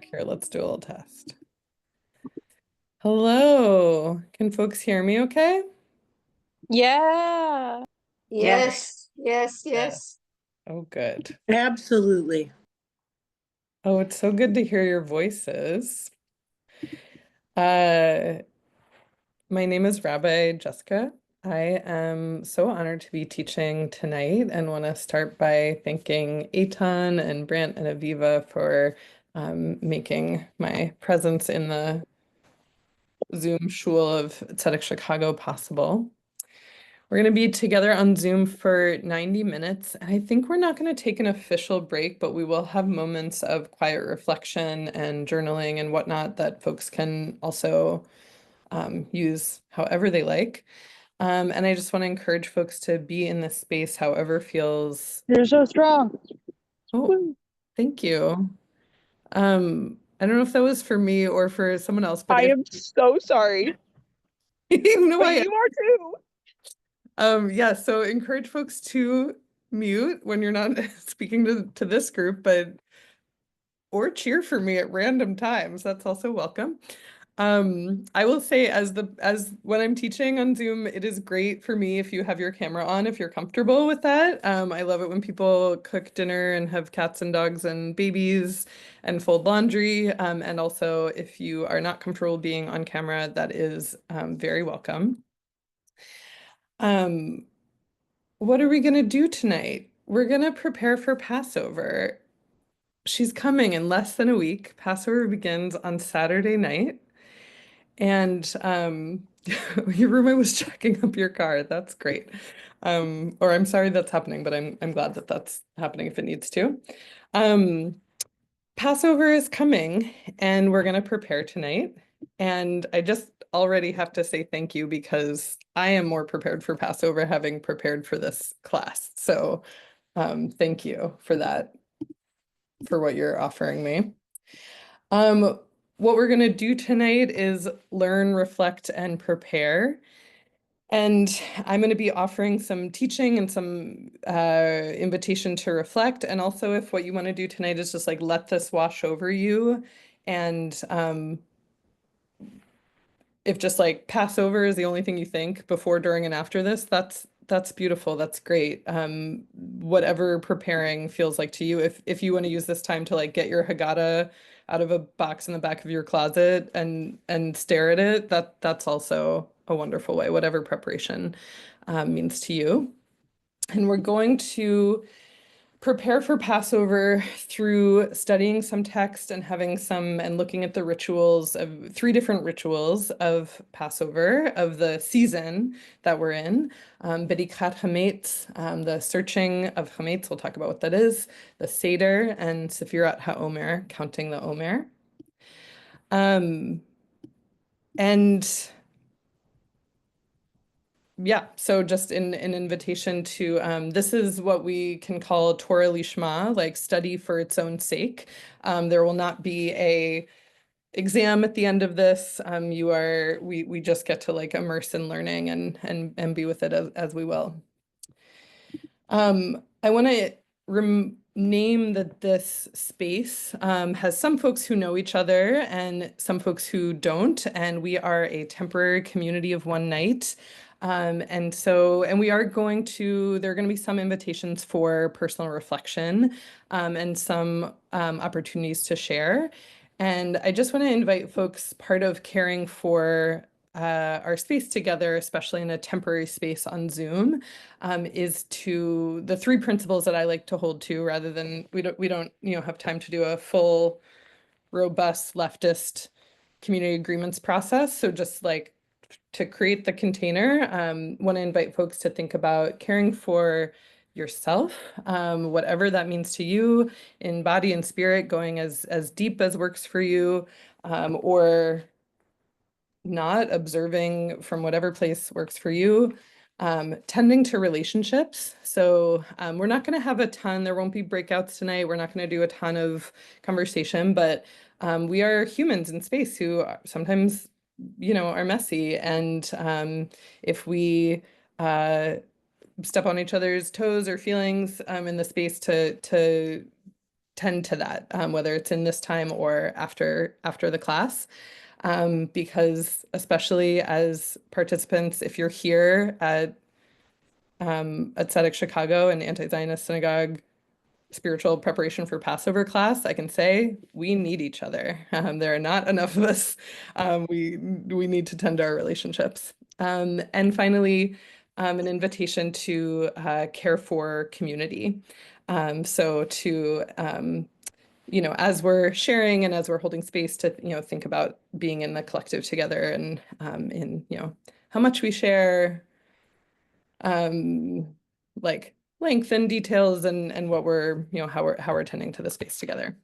Here, let's do a little test. Hello, can folks hear me okay? Yeah. Yes, yes, Yeah. yes. Oh, good. Absolutely. Oh, it's so good to hear your voices. Uh, my name is Rabbi Jessica. I am so honored to be teaching tonight and want to start by thanking Eitan and Brant and Aviva for making my presence in the Zoom Shul of Tzedek Chicago possible. We're going to be together on Zoom for 90 minutes, and I think we're not going to take an official break, but we will have moments of quiet reflection and journaling and whatnot that folks can also use however they like. And I just want to encourage folks to be in this space however feels. You're so strong. Oh, Woo. thank you. I don't know if that was for me or for someone else, but I if am so sorry, you know, but you are too. Yeah, so encourage folks to mute when you're not speaking to this group, but or cheer for me at random times. That's also welcome. I will say as when I'm teaching on Zoom, it is great for me if you have your camera on, if you're comfortable with that. I love it when people cook dinner and have cats and dogs and babies and fold laundry. And also if you are not comfortable being on camera, that is very welcome. Um, What are we going to do tonight? We're going to prepare for Passover. She's coming in less than a week. Passover begins on Saturday night. And your roommate was checking up your car. That's great. Or I'm sorry that's happening, but I'm glad that that's happening if it needs to. Um, Passover is coming, and we're going to prepare tonight. And I just already have to say thank you because I am more prepared for Passover having prepared for this class. So thank you for that, for what you're offering me. What we're going to do tonight is learn, reflect, and prepare. And I'm going to be offering some teaching and some invitation to reflect. And also, if what you want to do tonight is just like let this wash over you, and if just like Passover is the only thing you think before, during, and after this, that's beautiful. That's great. Whatever preparing feels like to you. If you want to use this time to like get your Haggadah out of a box in the back of your closet and stare at it, that's also a wonderful way. Whatever preparation means to you. And we're going to prepare for Passover through studying some text and having some and looking at the rituals of three different rituals of Passover of the season that we're in. Bedikat Hametz, the searching of Hametz, we'll talk about what that is, the Seder, and Sefirat HaOmer, counting the Omer. And yeah, so just an invitation to this is what we can call Torah Lishma, like study for its own sake. There will not be a exam at the end of this. We just get to like immerse in learning and be with it as we will. I want to name that this space has some folks who know each other and some folks who don't, and we are a temporary community of one night. And we are there are going to be some invitations for personal reflection and some opportunities to share. And I just want to invite folks, part of caring for our space together, especially in a temporary space on Zoom, is to the three principles that I like to hold to, rather than we don't have time to do a full, robust leftist community agreements process. So just like to create the container, want to invite folks to think about caring for yourself, whatever that means to you in body and spirit, going as deep as works for you, or not, observing from whatever place works for you, tending to relationships. So we're not going to have a ton, there won't be breakouts tonight. We're not going to do a ton of conversation, but we are humans in space who sometimes, are messy. And if we step on each other's toes or feelings in the space to tend to that, whether it's in this time or after the class. Because especially as participants, if you're here at Tzedek Chicago and Anti-Zionist Synagogue spiritual preparation for Passover class, I can say we need each other. There are not enough of us. We need to tend to our relationships. And finally, an invitation to care for community. So to as we're sharing and as we're holding space to think about being in the collective together and in how much we share, like length and details and what we're how we're attending to the space together.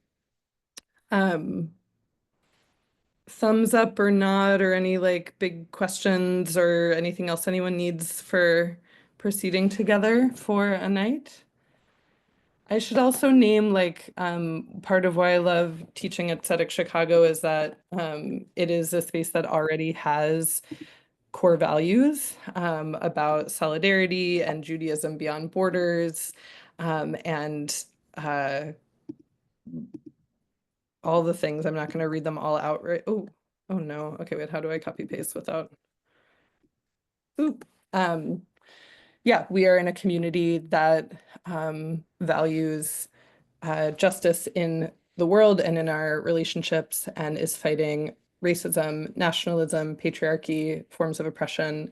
Thumbs up or not, or any like big questions or anything else anyone needs for proceeding together for a night. I should also name like part of why I love teaching at Tzedek Chicago is that it is a space that already has core values about solidarity and Judaism beyond borders, and all the things. I'm not going to read them all out right. Oh no. Okay, wait, how do I copy paste without? Oop. Yeah, we are in a community that values justice in the world and in our relationships and is fighting racism, nationalism, patriarchy, forms of oppression,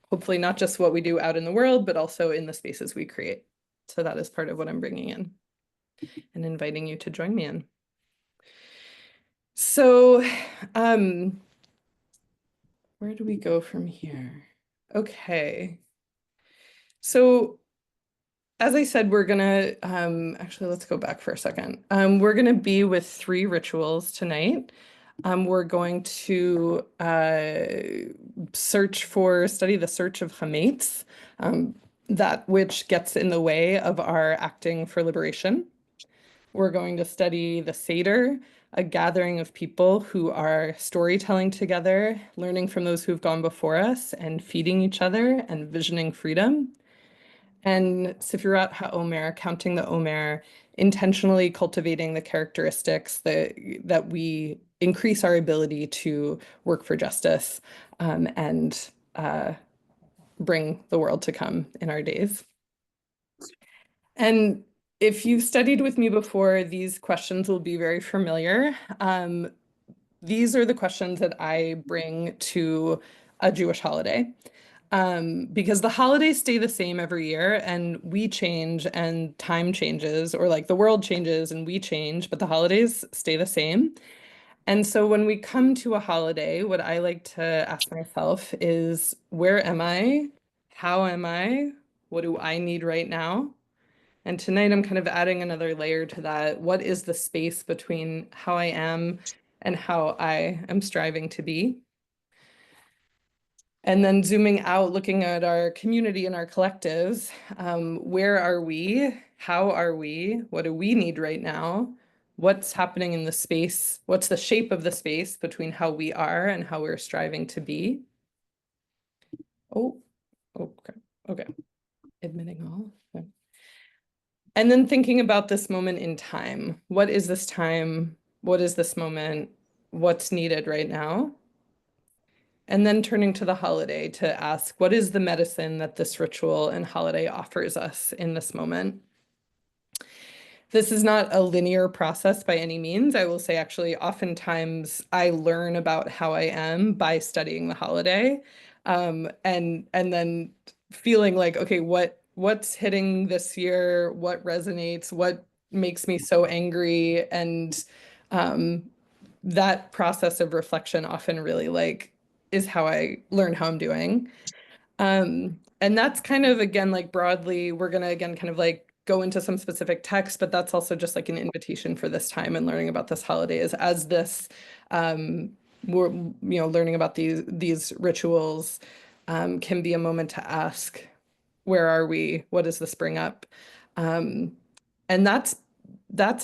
hopefully not just what we do out in the world, but also in the spaces we create. So that is part of what I'm bringing in and inviting you to join me in. So where do we go from here? Okay. So as I said, we're gonna actually let's go back for a second. We're gonna be with 3 rituals tonight. We're going to study the search of chametz, that which gets in the way of our acting for liberation. We're going to study the Seder, a gathering of people who are storytelling together, learning from those who've gone before us, and feeding each other and visioning freedom. And Sefirat HaOmer, counting the Omer, intentionally cultivating the characteristics that we increase our ability to work for justice and bring the world to come in our days. And if you've studied with me before, these questions will be very familiar. These are the questions that I bring to a Jewish holiday. Because the holidays stay the same every year and we change and time changes, or like the world changes and we change, but the holidays stay the same. And so when we come to a holiday, what I like to ask myself is, where am I? How am I? What do I need right now? And tonight I'm kind of adding another layer to that. What is the space between how I am and how I am striving to be? And then zooming out, looking at our community and our collectives, where are we? How are we? What do we need right now? What's happening in the space? What's the shape of the space between how we are and how we're striving to be? Oh, okay, okay. Admitting all. Okay. And then thinking about this moment in time. What is this time? What is this moment? What's needed right now? And then turning to the holiday to ask, what is the medicine that this ritual and holiday offers us in this moment? This is not a linear process by any means. I will say, actually, oftentimes I learn about how I am by studying the holiday, and then feeling like, okay, what's hitting this year? What resonates? What makes me so angry? And that process of reflection often really like is how I learn how I'm doing. And that's kind of, again, like broadly, we're gonna again kind of like go into some specific text, but that's also just like an invitation for this time and learning about this holiday is as this we're learning about these rituals can be a moment to ask, where are we? What does this bring up? And that's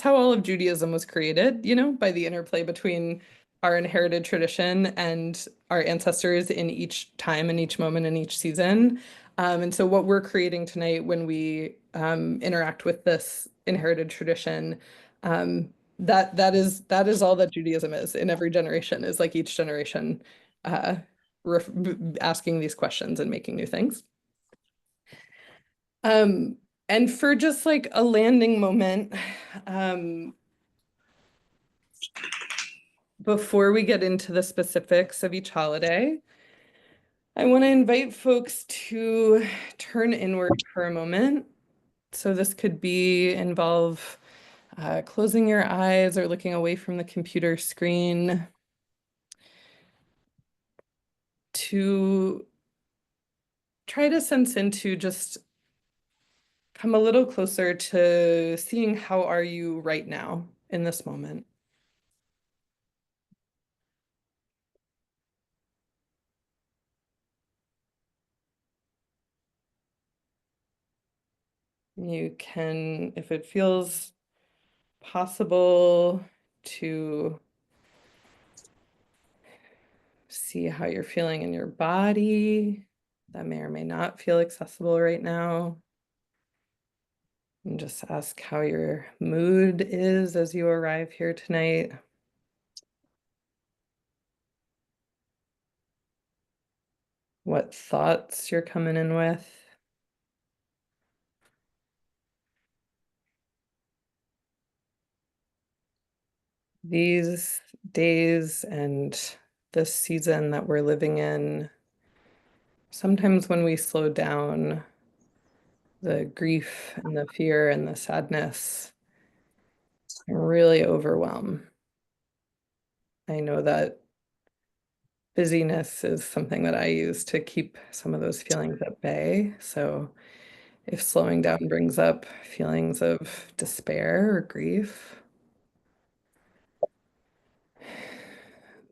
how all of Judaism was created, by the interplay between our inherited tradition and our ancestors in each time and each moment and each season. And so what we're creating tonight when we interact with this inherited tradition. That is all that Judaism is in every generation, is like each generation uh, asking these questions and making new things. Um, and for just like a landing moment, before we get into the specifics of each holiday, I want to invite folks to turn inward for a moment. So this could involve closing your eyes or looking away from the computer screen to try to sense into, just come a little closer to seeing how are you right now in this moment. You can, if it feels possible, to see how you're feeling in your body. That may or may not feel accessible right now. And just ask how your mood is as you arrive here tonight. What thoughts you're coming in with. These days and this season that we're living in, sometimes when we slow down, the grief and the fear and the sadness can really overwhelm. I know that busyness is something that I use to keep some of those feelings at bay. So if slowing down brings up feelings of despair or grief,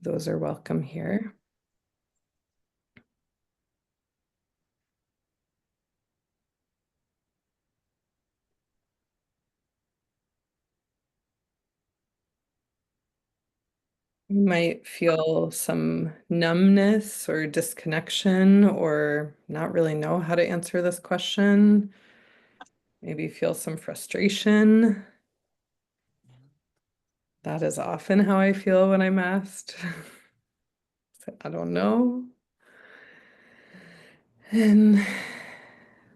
those are welcome here. You might feel some numbness or disconnection, or not really know how to answer this question. Maybe feel some frustration. That is often how I feel when I'm asked. So I don't know. And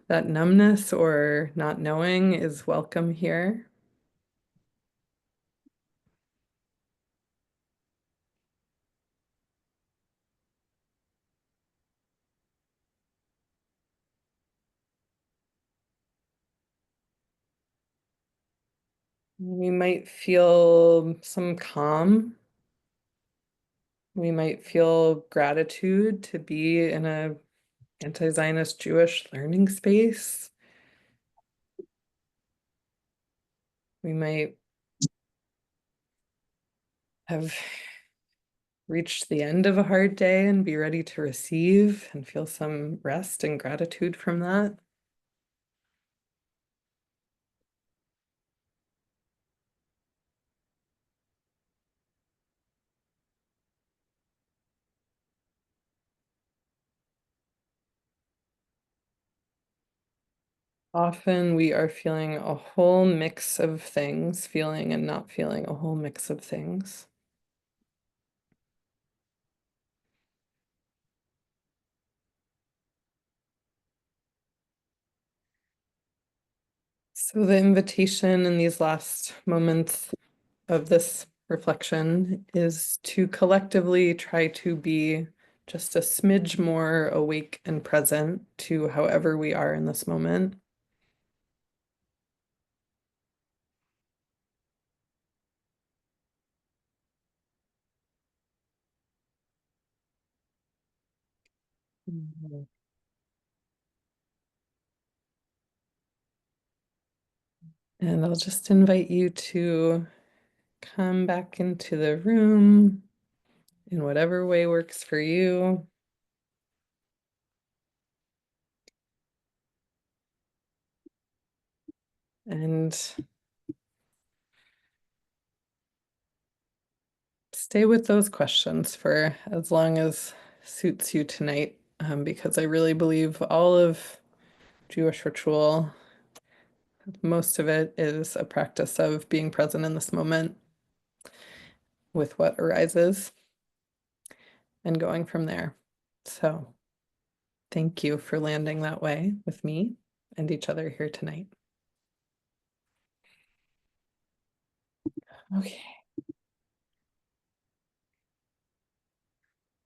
that numbness or not knowing is welcome here. We might feel some calm. We might feel gratitude to be in a anti-Zionist Jewish learning space. We might have reached the end of a hard day and be ready to receive and feel some rest and gratitude from that. Often we are feeling a whole mix of things, feeling and not feeling a whole mix of things. So the invitation in these last moments of this reflection is to collectively try to be just a smidge more awake and present to however we are in this moment. Mhm. And I'll just invite you to come back into the room in whatever way works for you. And stay with those questions for as long as suits you tonight, because I really believe all of Jewish ritual most of it is a practice of being present in this moment with what arises and going from there. So thank you for landing that way with me and each other here tonight. Okay.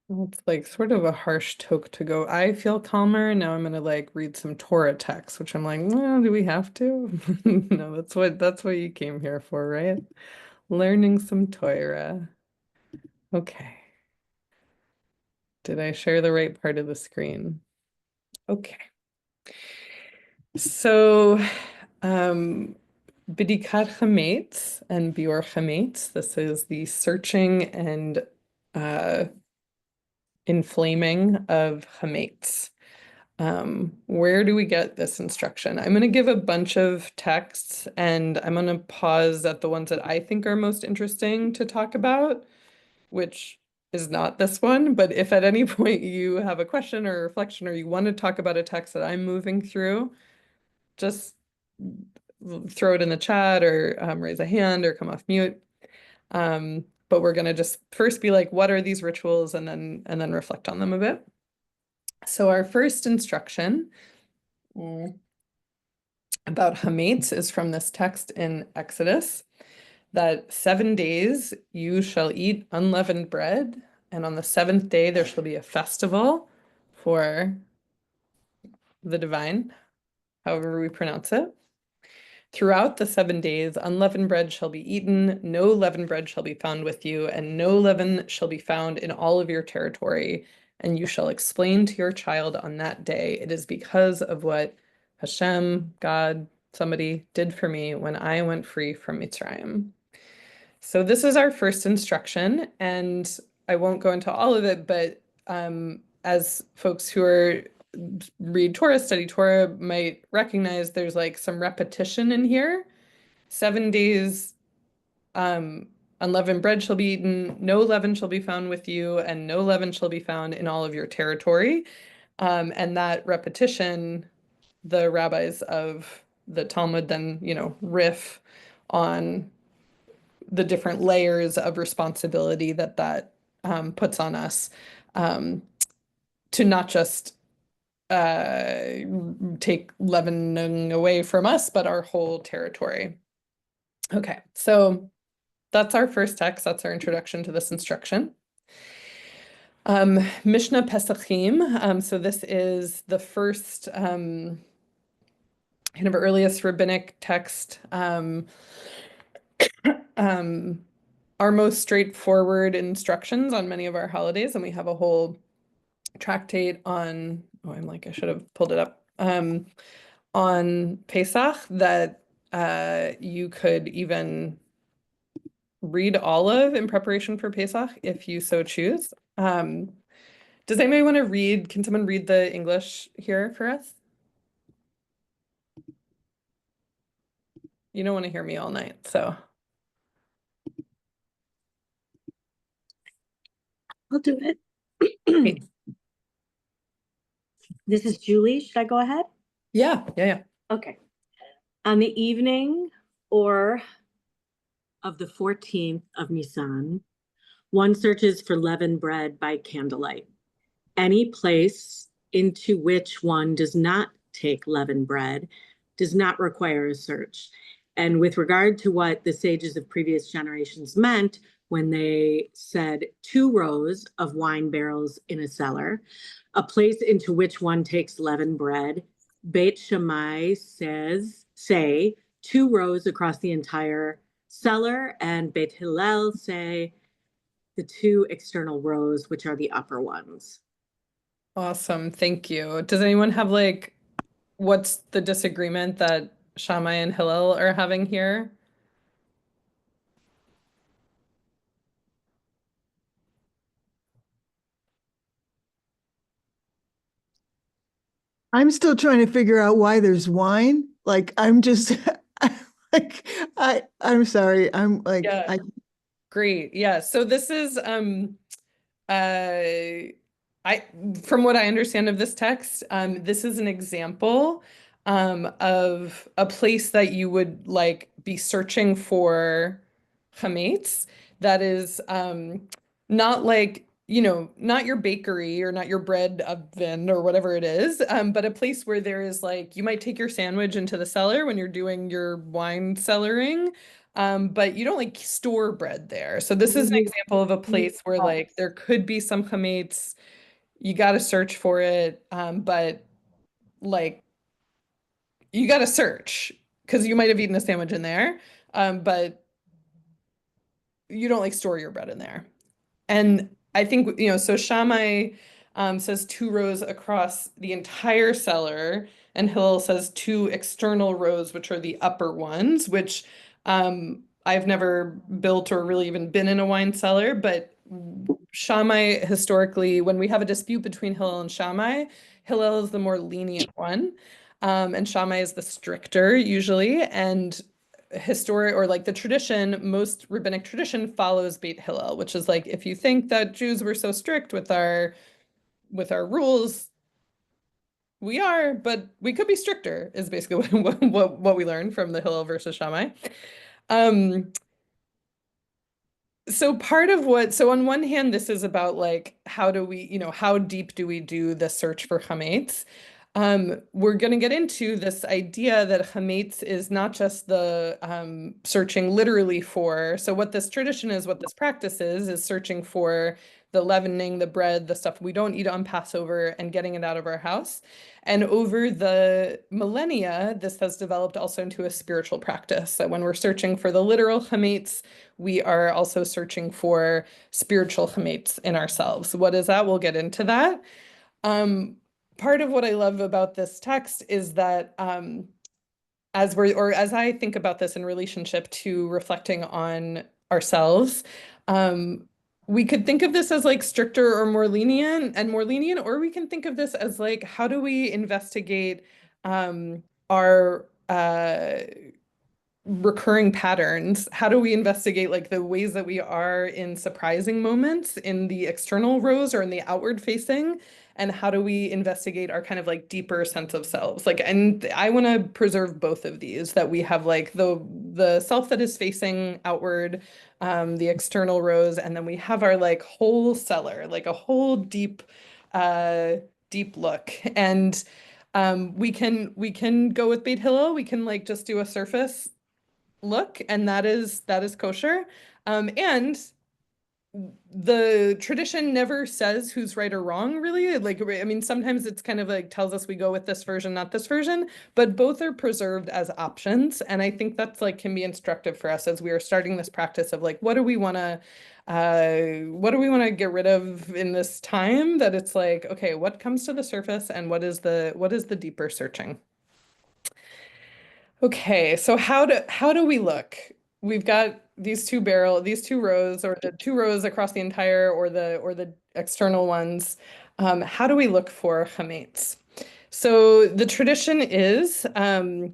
Well, it's like sort of a harsh toke to go, I feel calmer. Now I'm gonna like read some Torah text, which I'm like, well, do we have to? No, that's what you came here for, right? Learning some Torah. Okay. Did I share the right part of the screen? Okay. So, Bidikat Chametz and Bior Chametz. This is the searching and inflaming of Chametz. Where do we get this instruction? I'm going to give a bunch of texts and I'm going to pause at the ones that I think are most interesting to talk about, which is not this one. But if at any point you have a question or reflection or you want to talk about a text that I'm moving through, just throw it in the chat or raise a hand or come off mute. But we're going to just first be like, what are these rituals? And then reflect on them a bit. So our first instruction about Hametz is from this text in Exodus, that 7 days you shall eat unleavened bread, and on the seventh day there shall be a festival for the divine, however we pronounce it. Throughout the 7 days, unleavened bread shall be eaten, no leavened bread shall be found with you, and no leaven shall be found in all of your territory. And you shall explain to your child on that day, it is because of what Hashem, God, somebody did for me when I went free from Mitzrayim. So this is our first instruction, and I won't go into all of it, but as folks who read Torah, study Torah might recognize, there's like some repetition in here. 7 days, unleavened bread shall be eaten, no leaven shall be found with you, and no leaven shall be found in all of your territory. And that repetition, the rabbis of the Talmud then, riff on the different layers of responsibility that puts on us, to not just take leavening away from us, but our whole territory. Okay, so that's our first text. That's our introduction to this instruction. Mishnah Pesachim. So this is the first kind of earliest rabbinic text. Our most straightforward instructions on many of our holidays, and we have a whole tractate on, I should have pulled it up, on Pesach that you could even read all of in preparation for Pesach if you so choose. Does anybody want to read? Can someone read the English here for us? You don't want to hear me all night, so. I'll do it. This is Julie. Should I go ahead? Yeah. Okay. On the evening or of the 14th of Nisan, one searches for leavened bread by candlelight. Any place into which one does not take leavened bread does not require a search. And with regard to what the sages of previous generations meant when they said 2 rows of wine barrels in a cellar, a place into which one takes leavened bread, Beit Shammai say 2 rows across the entire cellar, and Beit Hillel say the 2 external rows, which are the upper ones. Awesome. Thank you. Does anyone have what's the disagreement that Shammai and Hillel are having here? I'm still trying to figure out why there's wine. I'm just I'm sorry. Yeah. Great. Yeah. So this is from what I understand of this text, this is an example of a place that you would like be searching for chametz that is not like, not your bakery or not your bread oven or whatever it is, but a place where there is like, you might take your sandwich into the cellar when you're doing your wine cellaring, but you don't like store bread there. So this is an example of a place where like there could be some chametz, you got to search for it, but like you got to search because you might have eaten a sandwich in there, but you don't like store your bread in there. And I think, so Shammai says 2 rows across the entire cellar, and Hillel says 2 external rows, which are the upper ones, which I've never built or really even been in a wine cellar, but Shammai historically, when we have a dispute between Hillel and Shammai, Hillel is the more lenient one, and Shammai is the stricter usually. And historic or like the tradition, most rabbinic tradition follows Beit Hillel, which is like if you think that Jews were so strict with our rules, we are, but we could be stricter, is basically what we learned from the Hillel versus Shammai. So on one hand, this is about like, how do we, how deep do we do the search for chametz? We're going to get into this idea that chametz is not just the searching literally for. So what this tradition is, what this practice is searching for the leavening, the bread, the stuff we don't eat on Passover, and getting it out of our house. And over the millennia, this has developed also into a spiritual practice. So when we're searching for the literal chametz, we are also searching for spiritual chametz in ourselves. What is that? We'll get into that. Part of what I love about this text is that as I think about this in relationship to reflecting on ourselves, we could think of this as like stricter or more lenient, or we can think of this as like, how do we investigate our recurring patterns? How do we investigate like the ways that we are in surprising moments in the external rows or in the outward facing? And how do we investigate our kind of like deeper sense of selves? Like, and I want to preserve both of these, that we have like the self that is facing outward, the external rows, and then we have our like whole cellar, like a whole deep look. And we can go with Beit Hillel. We can like just do a surface look, and that is kosher. And the tradition never says who's right or wrong, really. Like, I mean, sometimes it's kind of like tells us we go with this version, not this version, but both are preserved as options. And I think that's like can be instructive for us as we are starting this practice of like, what do we want to get rid of in this time, that it's like, okay, what comes to the surface and what is the deeper searching? Okay, so how do we look? We've got these two rows, or the 2 rows across the entire, or the external ones. How do we look for chametz? So the tradition is that,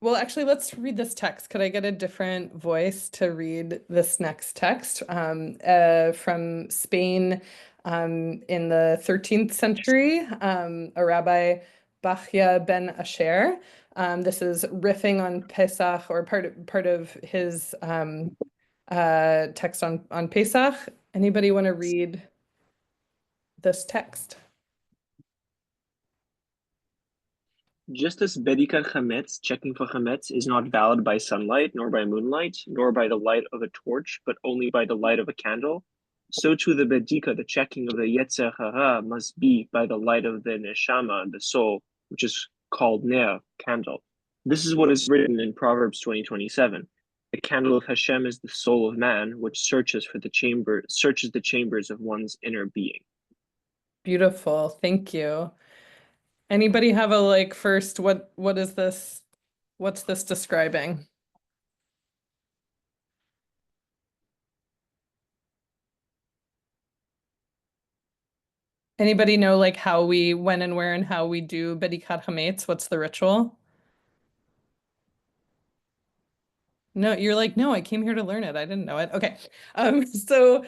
well, actually, let's read this text. Could I get a different voice to read this next text from Spain in the 13th century? A rabbi, Bachya ben Asher. This is riffing on Pesach, or part of his text on Pesach. Anybody want to read this text? Just as Bedikat Chametz, checking for Chametz, is not valid by sunlight, nor by moonlight, nor by the light of a torch, but only by the light of a candle, so too the Bedika, the checking of the Yetzer Hara, must be by the light of the Neshama, the soul, which is called Ner, candle. This is what is written in Proverbs 20:27. The candle of Hashem is the soul of man, which searches the chambers of one's inner being. Beautiful, thank you. Anybody have a like first, what is this? What's this describing? Anybody know like how we, when and where and how we do Bedikat Hametz? What's the ritual? No, you're like, no, I came here to learn it. I didn't know it. Okay. So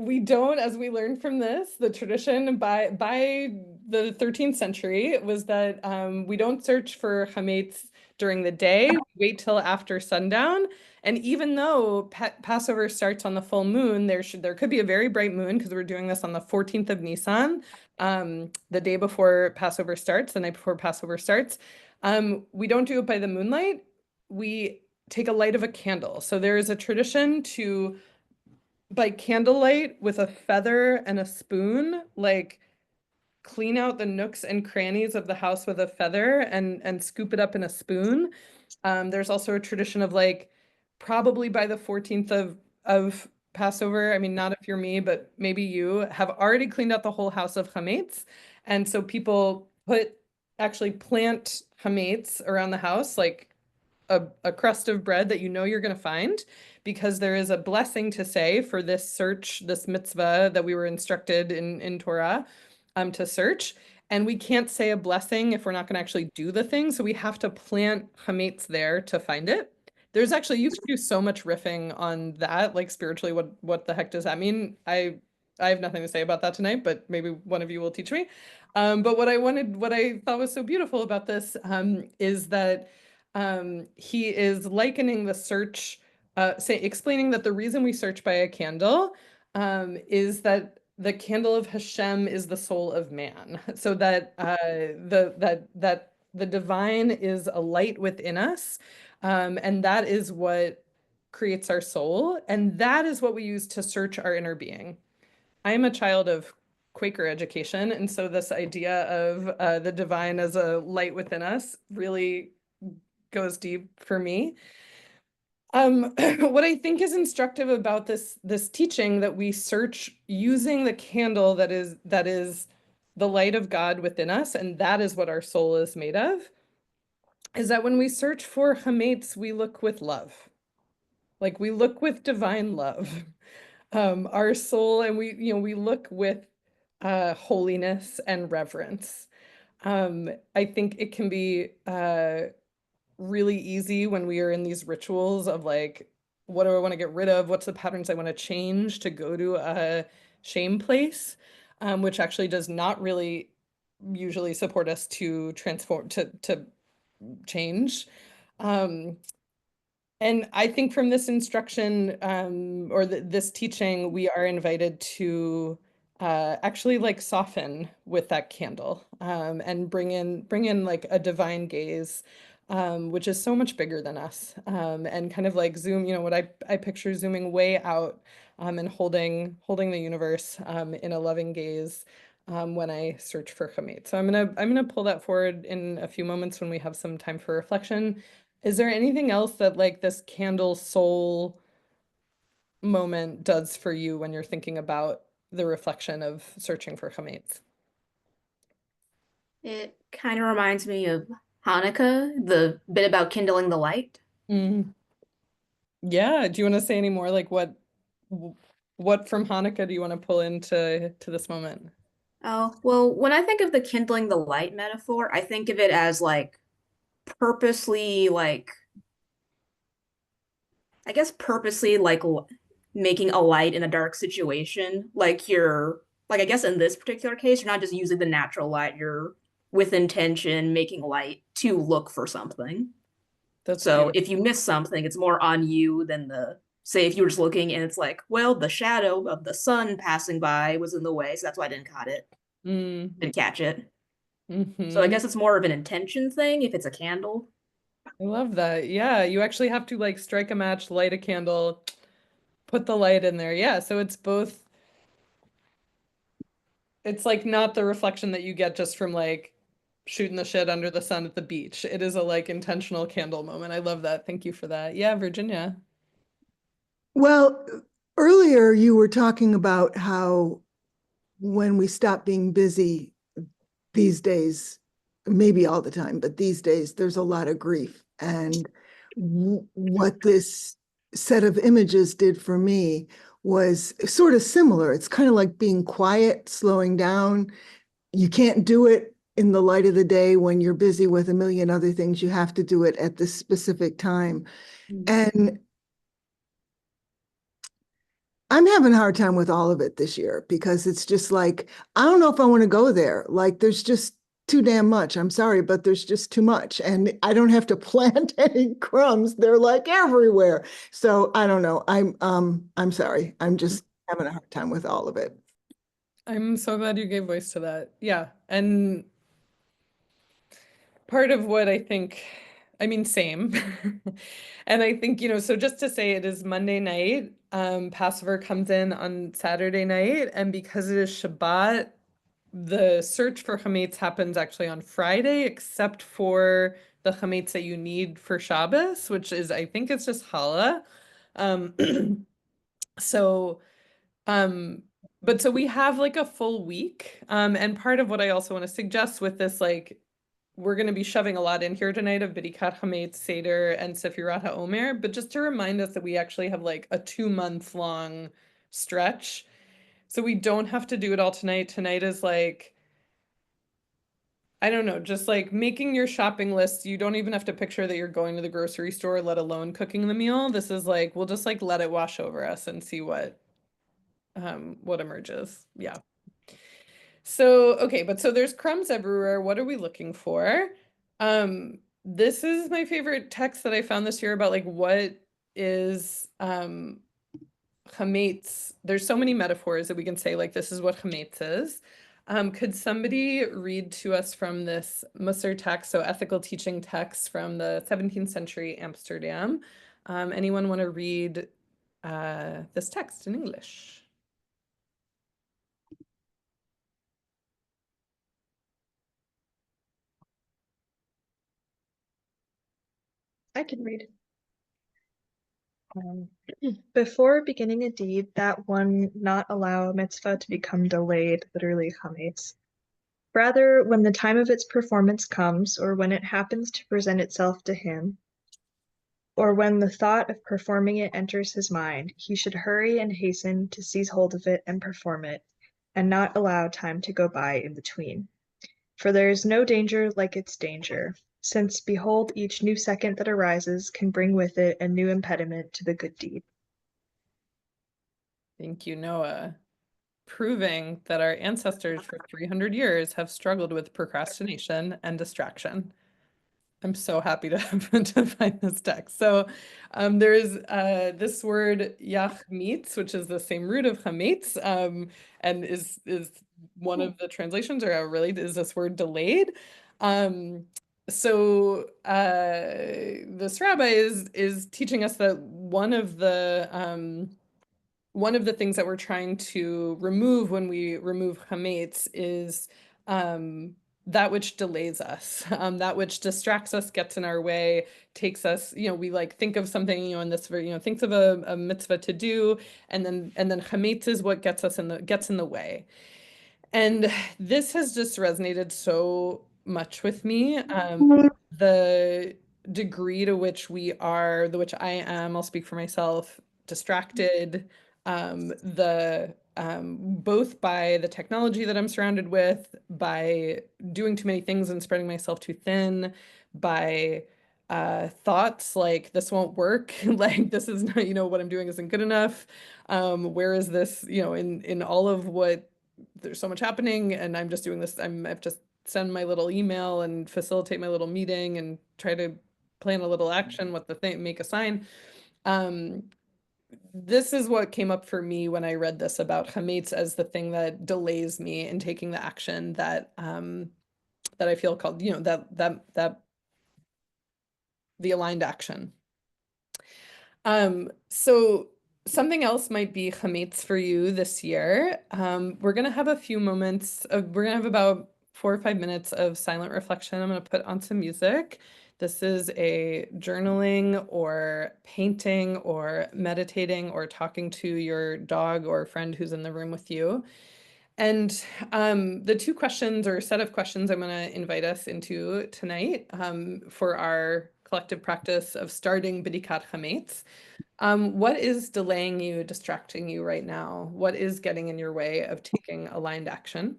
We don't, as we learned from this, the tradition by the 13th century was that we don't search for chametz during the day. We wait till after sundown. And even though Passover starts on the full moon, there could be a very bright moon because we're doing this on the 14th of Nisan, the day before Passover starts, the night before Passover starts. We don't do it by the moonlight. We take a light of a candle. So there is a tradition to, by candlelight with a feather and a spoon, like clean out the nooks and crannies of the house with a feather and scoop it up in a spoon. There's also a tradition of like probably by the 14th of Passover, I mean, not if you're me, but maybe you have already cleaned out the whole house of chametz. And so people actually plant chametz around the house, like a crust of bread that you know you're going to find, because there is a blessing to say for this search, this mitzvah that we were instructed in Torah to search. And we can't say a blessing if we're not going to actually do the thing. So we have to plant chametz there to find it. There's actually, you could do so much riffing on that, like spiritually, what the heck does that mean? I have nothing to say about that tonight, but maybe one of you will teach me. But what I thought was so beautiful about this is that he is likening the search, explaining that the reason we search by a candle is that the candle of Hashem is the soul of man. So that the divine is a light within us, and that is what creates our soul, and that is what we use to search our inner being. I am a child of Quaker education, and so this idea of the divine as a light within us really goes deep for me. What I think is instructive about this teaching, that we search using the candle that is the light of God within us, and that is what our soul is made of, is that when we search for chametz, we look with love. Like we look with divine love. Our soul, and we look with holiness and reverence. I think it can be really easy when we are in these rituals of like, what do I want to get rid of? What's the patterns I want to change, to go to a shame place, which actually does not really usually support us to transform, to change. And I think from this instruction, or this teaching, we are invited to actually like soften with that candle, and bring in like a divine gaze, which is so much bigger than us, and kind of like zoom, what I picture zooming way out, and holding the universe in a loving gaze, when I search for chametz. So I'm gonna pull that forward in a few moments when we have some time for reflection. Is there anything else that like this candle soul moment does for you when you're thinking about the reflection of searching for chametz? It kind of reminds me of Hanukkah, the bit about kindling the light. Mm. Yeah. Do you want to say any more? Like what from Hanukkah do you want to pull into this moment? Oh, well, when I think of the kindling the light metaphor, I think of it as like purposely, like, I guess purposely like making a light in a dark situation. Like I guess in this particular case, you're not just using the natural light, you're with intention making light to look for something. That's So beautiful. if you miss something, it's more on you than say if you were just looking and it's like, well, the shadow of the sun passing by was in the way, so that's why I didn't didn't catch it. So I guess it's more of an intention thing if it's a candle. I love that. Yeah, you actually have to like strike a match, light a candle, put the light in there. Yeah, so it's both. It's like not the reflection that you get just from like shooting the shit under the sun at the beach. It is a like intentional candle moment. I love that. Thank you for that. Yeah, Virginia. Well, earlier you were talking about how when we stop being busy these days, maybe all the time, but these days there's a lot of grief. And what this set of images did for me was sort of similar. It's kind of like being quiet, slowing down. You can't do it in the light of the day when you're busy with a million other things. You have to do it at this specific time. And I'm having a hard time with all of it this year because it's just like, I don't know if I want to go there. Like, there's just too damn much. I'm sorry, but there's just too much. And I don't have to plant any crumbs. They're like everywhere. So I don't know. I'm sorry. I'm just having a hard time with all of it. I'm so glad you gave voice to that. Yeah. And part of what I think, I mean, same. And I think, so just to say it is Monday night, Passover comes in on Saturday night, and because it is Shabbat, the search for chametz happens actually on Friday, except for the chametz that you need for Shabbos, which is, I think it's just challah. So, but so we have like a full week. And part of what I also want to suggest with this, like, we're going to be shoving a lot in here tonight of B'dikat Chametz, Seder, and Sefirat HaOmer, but just to remind us that we actually have like a 2-month long stretch. So we don't have to do it all tonight. Tonight is like, I don't know, just like making your shopping list. You don't even have to picture that you're going to the grocery store, let alone cooking the meal. This is like, we'll just like let it wash over us and see what emerges. Yeah. So, okay, but so there's crumbs everywhere. What are we looking for? This is my favorite text that I found this year about like what is chametz. There's so many metaphors that we can say like this is what chametz is. Could somebody read to us from this Musar text, so ethical teaching text from the 17th century Amsterdam? Anyone want to read this text in English? I can read. Before beginning a deed, that one not allow a mitzvah to become delayed, literally chametz. Rather, when the time of its performance comes, or when it happens to present itself to him, or when the thought of performing it enters his mind, he should hurry and hasten to seize hold of it and perform it, and not allow time to go by in between. For there is no danger like its danger, since behold, each new second that arises can bring with it a new impediment to the good deed. Thank you, Noah. Proving that our ancestors for 300 years have struggled with procrastination and distraction. I'm so happy to find this text. So there is this word yachmitz, which is the same root of chametz, and is one of the translations, or really is this word delayed. So this rabbi is teaching us that one of the things that we're trying to remove when we remove chametz is that which delays us, that which distracts us, gets in our way, takes us, we like think of something, in this, thinks of a mitzvah to do, and then chametz is what gets in the way. And this has just resonated so much with me. The degree to which which I am, I'll speak for myself, distracted, both by the technology that I'm surrounded with, by doing too many things and spreading myself too thin, by thoughts like this won't work, like this is not, what I'm doing isn't good enough. Where is this, in all of what, there's so much happening and I'm just doing this, I have to send my little email and facilitate my little meeting and try to plan a little action, what the thing, make a sign. This is what came up for me when I read this about chametz as the thing that delays me in taking the action that I feel called, that the aligned action. So something else might be chametz for you this year. We're gonna have a few moments we're gonna have about 4 or 5 minutes of silent reflection. I'm gonna put on some music. This is a journaling or painting or meditating or talking to your dog or friend who's in the room with you. And the 2 questions or set of questions I'm going to invite us into tonight for our collective practice of starting B'dikat Chametz. What is delaying you, distracting you right now? What is getting in your way of taking aligned action?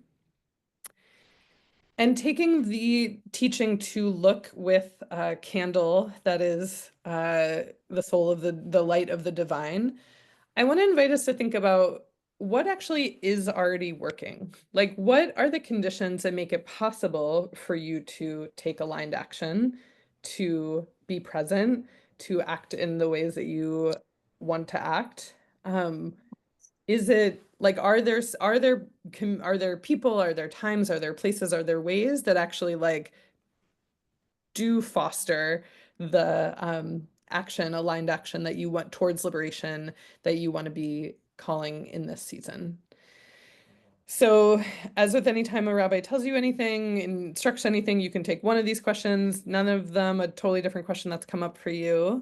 And taking the teaching to look with a candle that is the soul of the light of the divine. I want to invite us to think about what actually is already working. Like, what are the conditions that make it possible for you to take aligned action, to be present, to act in the ways that you want to act? Is it like, are there people, are there times, are there places, are there ways that actually like do foster the aligned action that you want towards liberation, that you want to be calling in this season? So, as with any time a rabbi tells you anything, instructs anything, you can take one of these questions, none of them a totally different question that's come up for you.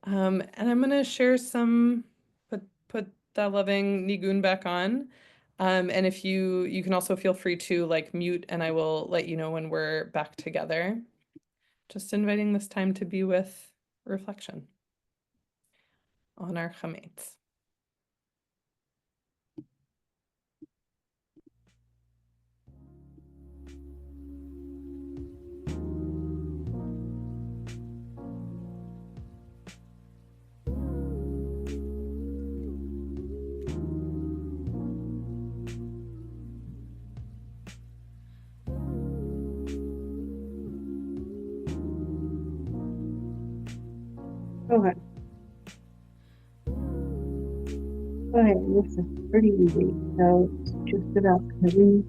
And I'm going to share some, put that loving nigun back on. And if you can also feel free to like mute, and I will let you know when we're back together. Just inviting this time to be with reflection on our chametz. Okay. Okay, this is pretty easy. So it's just about covering.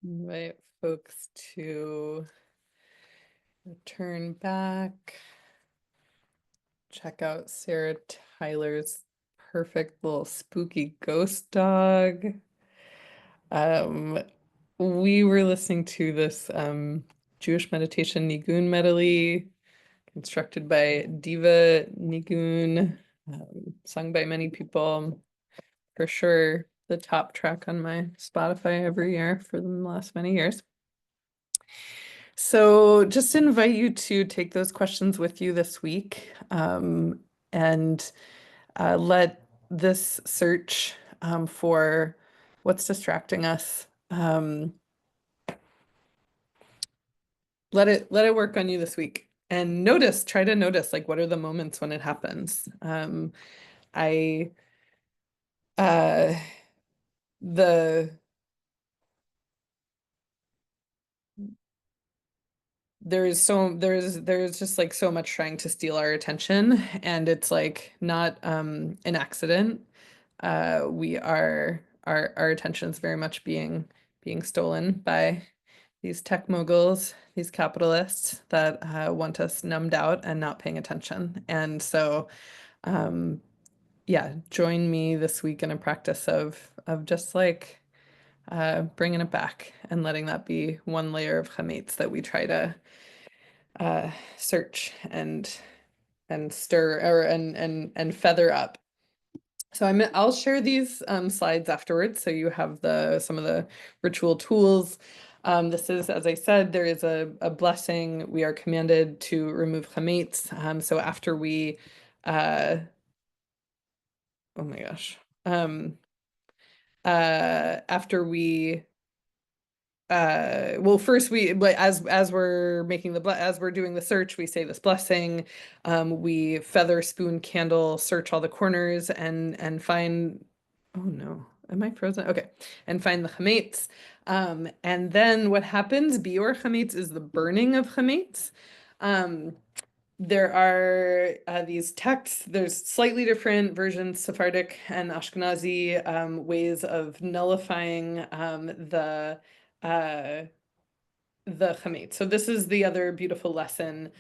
Invite folks to turn back. Check out Sarah Tyler's perfect little spooky ghost dog. We were listening to this Jewish meditation Nigun medley constructed by Diva Nigun, sung by many people. For sure, the top track on my Spotify every year for the last many years. So just invite you to take those questions with you this week, and let this search for what's distracting us, let it work on you this week. And try to notice, like, what are the moments when it happens? I the there's just like so much trying to steal our attention, and it's like not an accident. We are our attention is very much being stolen by these tech moguls, these capitalists that want us numbed out and not paying attention. And so yeah, join me this week in a practice of just like bringing it back and letting that be one layer of chametz that we try to search and stir or and feather up. So I'll share these slides afterwards, so you have some of the ritual tools. This is, as I said, there is a blessing. We are commanded to remove chametz. So after we, oh my gosh, after we well, first but as we're making as we're doing the search, we say this blessing. We feather, spoon, candle, search all the corners and find, oh no, am I frozen? Okay, and find the chametz. And then what happens, biur chametz, is the burning of chametz. There are these texts, there's slightly different versions, Sephardic and Ashkenazi ways of nullifying the chametz. So this is the other beautiful lesson,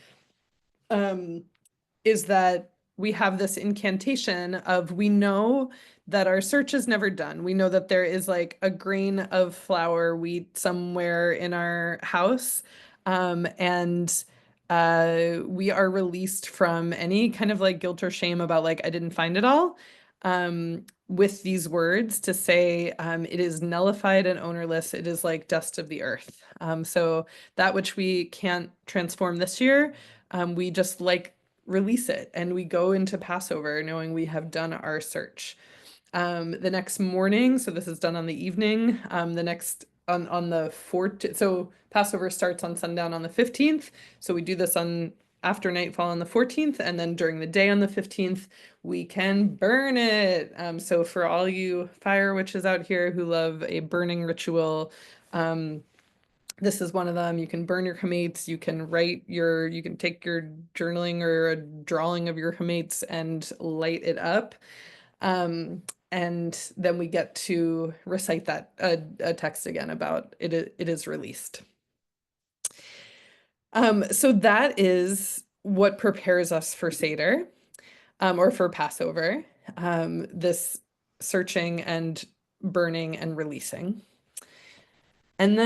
is that we have this incantation of, we know that our search is never done. We know that there is like a grain of flour, wheat somewhere in our house, and we are released from any kind of like guilt or shame about like, I didn't find it all, with these words to say, it is nullified and ownerless. It is like dust of the earth. So that which we can't transform this year, we just like release it, and we go into Passover knowing we have done our search. The next morning, so this is done on the evening, the next on the 14th, so Passover starts on sundown on the 15th, so we do this on after nightfall on the 14th, and then during the day on the 15th we can burn it. So for all you fire witches out here who love a burning ritual, this is one of them. You can burn your chametz, you can you can take your journaling or a drawing of your chametz and light it up. And then we get to recite that a text again about it is released. So that is what prepares us for Seder, or for Passover, this searching and burning and releasing. And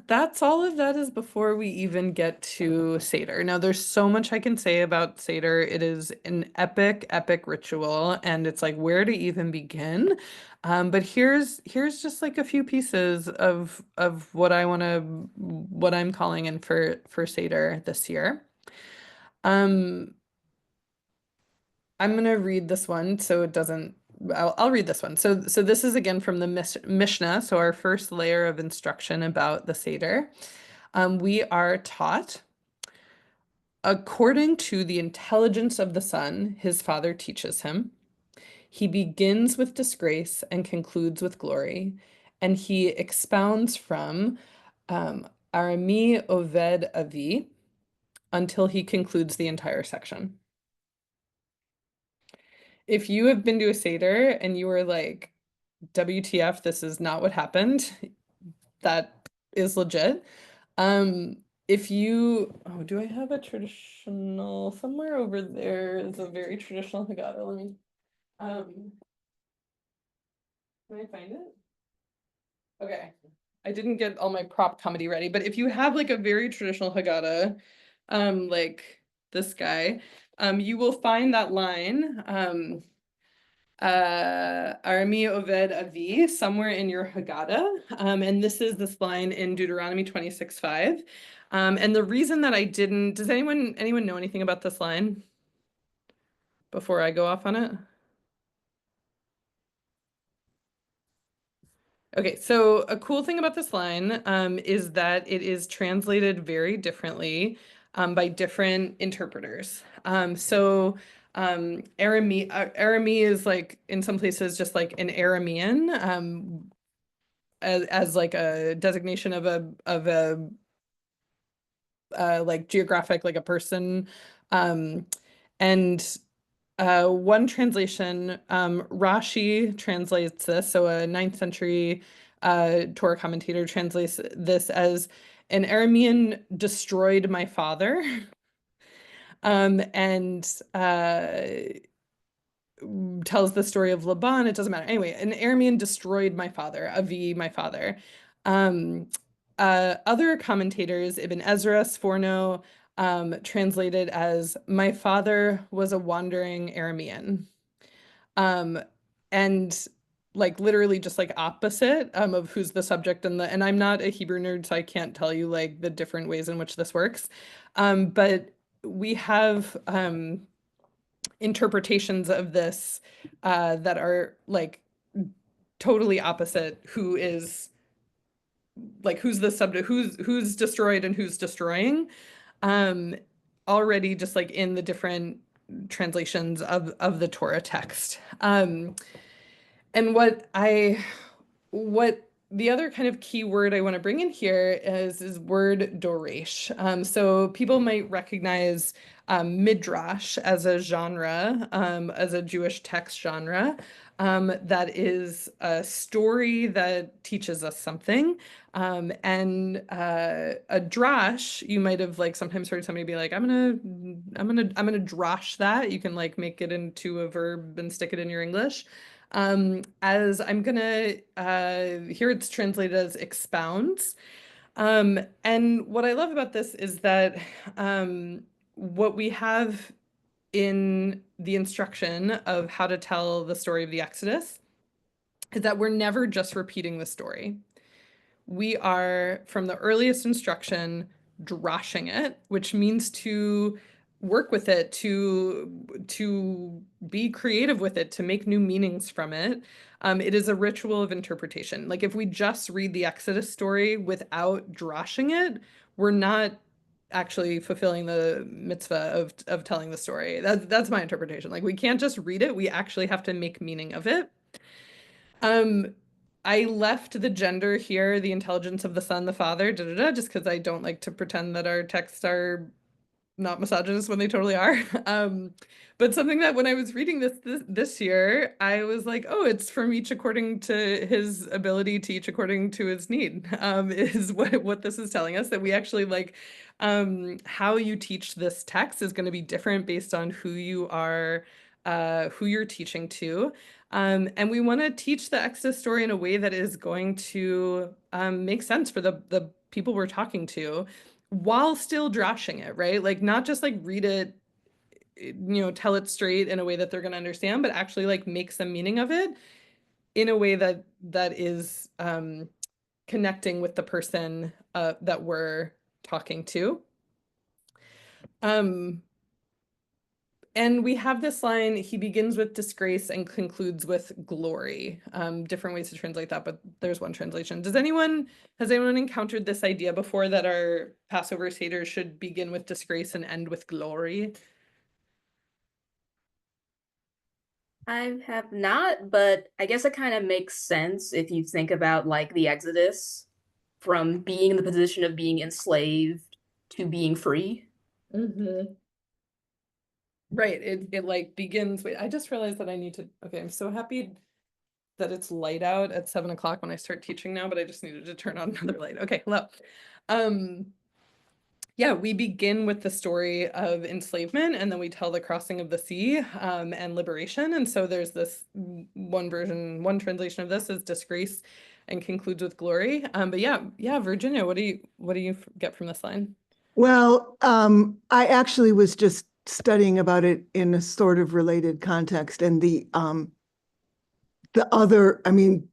that's all of that is before we even get to Seder. Now, there's so much I can say about Seder. It is an epic, epic ritual, and it's like, where to even begin? But here's just like a few pieces of what I'm calling in for Seder this year. I'm gonna read this one so it doesn't. I'll read this one. So this is again from the Mishnah, so our first layer of instruction about the Seder. We are taught, according to the intelligence of the son, his father teaches him. He begins with disgrace and concludes with glory, and he expounds from Arami Oved Avi until he concludes the entire section. If you have been to a Seder and you were like, WTF, this is not what happened, that legit. If you, oh, do I have a traditional somewhere over there is a very traditional Haggadah. Let me, can I find it? Okay. I didn't get all my prop comedy ready, but if you have like a very traditional Haggadah, like this guy, you will find that line, Armi Oved Avi, somewhere in your Haggadah. And this is this line in Deuteronomy 26:5. And the reason that I didn't, does anyone know anything about this line before I go off on it? Okay, so a cool thing about this line is that it is translated very differently by different interpreters. Arami is like in some places just like an Aramean as like a designation of a like geographic, like a person. And one translation, Rashi translates this, so a 9th century Torah commentator translates this as an Aramean destroyed my father. And tells the story of Laban. It doesn't matter. Anyway, an Aramean destroyed my father, Avi, my father. Other commentators, Ibn Ezra, Sforno, translated as my father was a wandering Aramean. And like literally just like opposite of who's the subject and I'm not a Hebrew nerd, so I can't tell you like the different ways in which this works. But we have interpretations of this that are like totally opposite who's the subject, who's destroyed and who's destroying, already just like in the different translations of the Torah text. And what the other kind of key word I want to bring in here is word doresh. So people might recognize midrash as a genre, as a Jewish text genre, that is a story that teaches us something. And a drash, you might have like sometimes heard somebody be like, I'm gonna drash that. You can like make it into a verb and stick it in your English. As I'm gonna, here it's translated as expounds. And what I love about this is that what we have in the instruction of how to tell the story of the Exodus is that we're never just repeating the story. We are, from the earliest instruction, drashing it, which means to work with it, to be creative with it, to make new meanings from it. It is a ritual of interpretation. Like if we just read the Exodus story without drashing it, we're not actually fulfilling the mitzvah of telling the story. That's my interpretation. Like we can't just read it, we actually have to make meaning of it. I left the gender here, the intelligence of the son, the father, just because I don't like to pretend that our texts are not misogynist when they totally are. But something that when I was reading this year, I was like, oh, it's from each according to his ability to each according to his need, is what this is telling us, that we actually like how you teach this text is going to be different based on who you are, who you're teaching to. And we want to teach the Exodus story in a way that is going to make sense for the people we're talking to, while still drashing it, right? Like not just like read it, tell it straight in a way that they're going to understand, but actually like make some meaning of it in a way that is connecting with the person that we're talking to. And we have this line, he begins with disgrace and concludes with glory. Different ways to translate that, but there's one translation. Has anyone encountered this idea before that our Passover Seder should begin with disgrace and end with glory? I have not, but I guess it kind of makes sense if you think about like the Exodus from being in the position of being enslaved to being free. Mm-hmm. Right, it like begins, wait, I just realized that I need to, okay, I'm so happy that it's light out at 7 o'clock when I start teaching now, but I just needed to turn on another light. Okay, hello. Yeah, we begin with the story of enslavement, and then we tell the crossing of the sea and liberation. And so there's this one translation of this is disgrace and concludes with glory. But yeah, Virginia, what do you get from this line? Well, I actually was just studying about it in a sort of related context, and the other, I mean,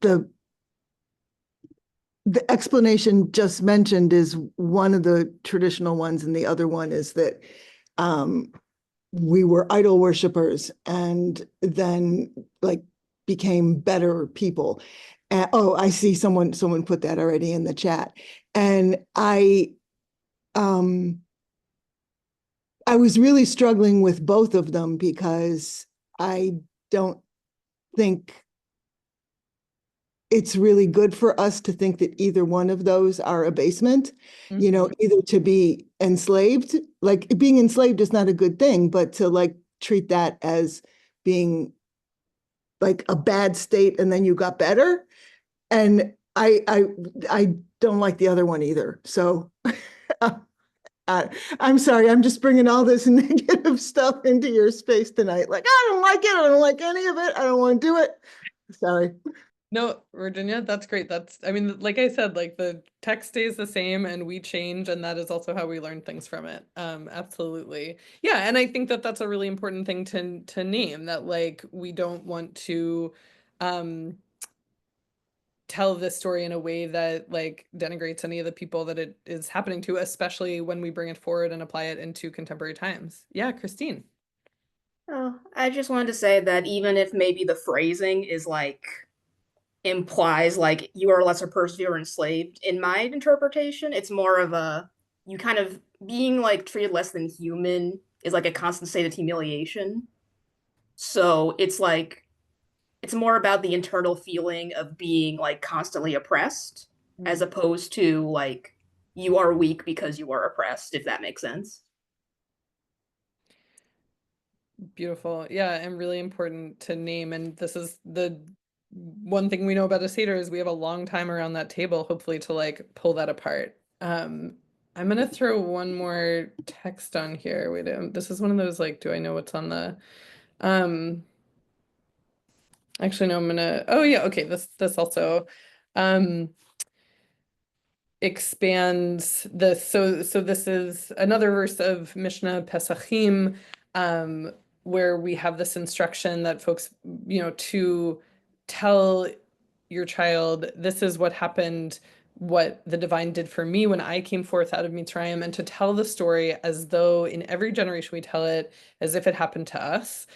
the explanation just mentioned is one of the traditional ones, and the other one is that we were idol worshipers and then like became better people. And, oh, I see someone put that already in the chat. And I was really struggling with both of them because I don't think it's really good for us to think that either one of those are abasement, you know, either to be enslaved, like being enslaved is not a good thing, but to like treat that as being like a bad state and then you got better. And I don't like the other one either. So I'm sorry, I'm just bringing all this negative stuff into your space tonight. Like, I don't like it. I don't like any of it. I don't want to do it. Sorry. No, Virginia, that's great. I mean, like I said, like the text stays the same and we change, and that is also how we learn things from it. Absolutely. Yeah, and I think that that's a really important thing to name, that like we don't want to tell this story in a way that like denigrates any of the people that it is happening to, especially when we bring it forward and apply it into contemporary times. Yeah, Christine. Oh, I just wanted to say that even if maybe the phrasing is like implies like you are a lesser person if you're enslaved, in my interpretation, it's more of a you kind of being like treated less than human is like a constant state of humiliation. So it's like it's more about the internal feeling of being like constantly oppressed as opposed to like you are weak because you are oppressed, if that makes sense. Beautiful. Yeah, and really important to name. And this is the one thing we know about a Seder is we have a long time around that table, hopefully to like pull that apart. I'm gonna throw one more text on here. Wait, this is one of those like, do I know what's on the actually no, oh yeah, okay, this also expands this. So this is another verse of Mishnah Pesachim, where we have this instruction that folks, you know, to tell your child, this is what happened, what the divine did for me when I came forth out of Mitzrayim, and to tell the story as though in every generation we tell it as if it happened to us.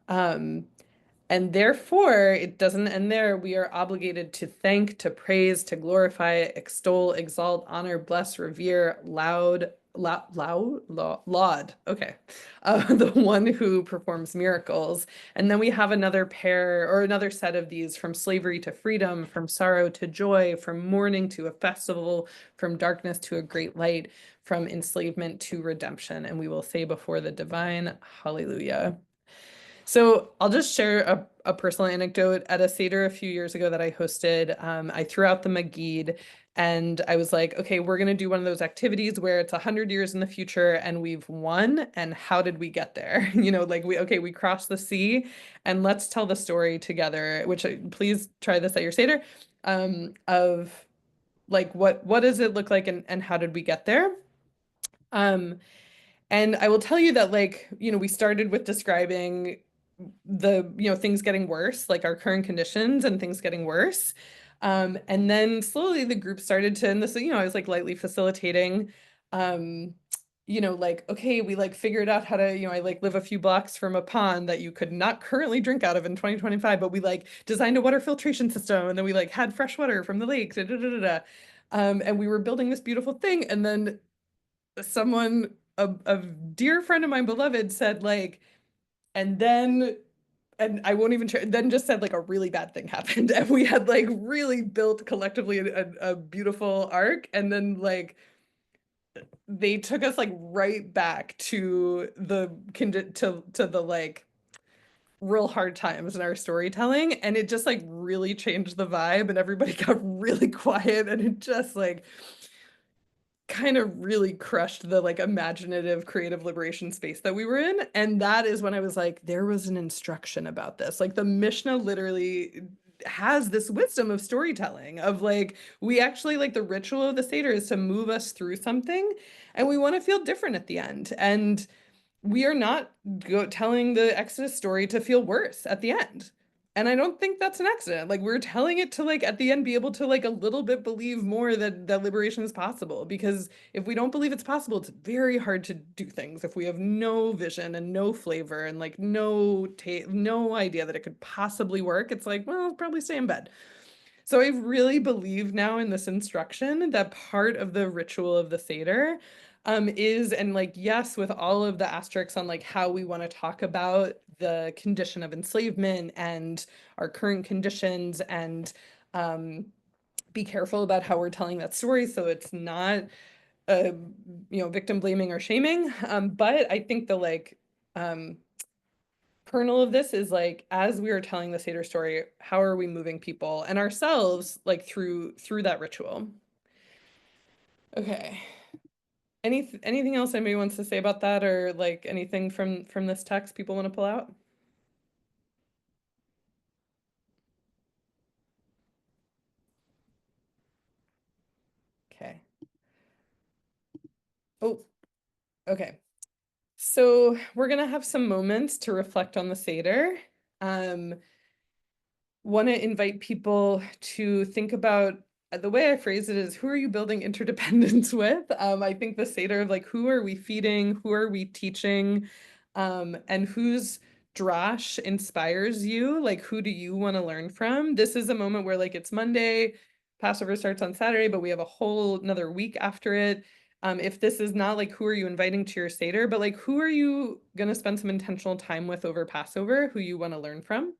And therefore, it doesn't end there. We are obligated to thank, to praise, to glorify, extol, exalt, honor, bless, revere, laud. Okay. The one who performs miracles. And then we have another pair or another set of these, from slavery to freedom, from sorrow to joy, from mourning to a festival, from darkness to a great light, from enslavement to redemption. And we will say before the divine, hallelujah. So I'll just share a personal anecdote. At a Seder a few years ago that I hosted, I threw out the Magid and I was like, okay, we're going to do one of those activities where it's 100 years in the future and we've won. And how did we get there? You know, like we crossed the sea, and let's tell the story together, which please try this at your Seder, of like, what does it look like and how did we get there? And I will tell you that, like, you know, we started with describing the, you know, things getting worse, like our current conditions and things getting worse. And then slowly the group started to, and this, you know, I was like lightly facilitating, you know, like, okay, we like figured out how to, you know, I like live a few blocks from a pond that you could not currently drink out of in 2025, but we like designed a water filtration system, and then we like had fresh water from the lake, and we were building this beautiful thing. And then someone, a dear friend of mine, beloved, said like, and I won't even then just said like a really bad thing happened, and we had like really built collectively a beautiful arc, and then like they took us like right back to the like real hard times in our storytelling, and it just like really changed the vibe, and everybody got really quiet, and it just like kind of really crushed the like imaginative creative liberation space that we were in. And that is when I was like, there was an instruction about this. Like the Mishnah literally has this wisdom of storytelling of like, we actually like the ritual of the Seder is to move us through something, and we want to feel different at the end. And we are not telling the Exodus story to feel worse at the end. And I don't think that's an accident. Like we're telling it to like at the end be able to like a little bit believe more that liberation is possible. Because if we don't believe it's possible, it's very hard to do things if we have no vision and no flavor and like no idea that it could possibly work. It's like, well, I'll probably stay in bed. So I really believe now in this instruction that part of the ritual of the Seder is, and like, yes, with all of the asterisks on like how we want to talk about the condition of enslavement and our current conditions, and be careful about how we're telling that story so it's not victim blaming or shaming. But I think the like kernel of this is like, as we are telling the Seder story, how are we moving people and ourselves like through that ritual? Okay. Anything else anybody wants to say about that, or like anything from this text people want to pull out? Okay. Oh, okay. So we're gonna have some moments to reflect on the Seder. Want to invite people to think about the way I phrase it is, who are you building interdependence with? I think the Seder of like, who are we feeding? Who are we teaching? And whose drash inspires you? Like, who do you want to learn from? This is a moment where like it's Monday, Passover starts on Saturday, but we have a whole another week after it. If this is not like, who are you inviting to your Seder, but like, who are you going to spend some intentional time with over Passover, who you want to learn from?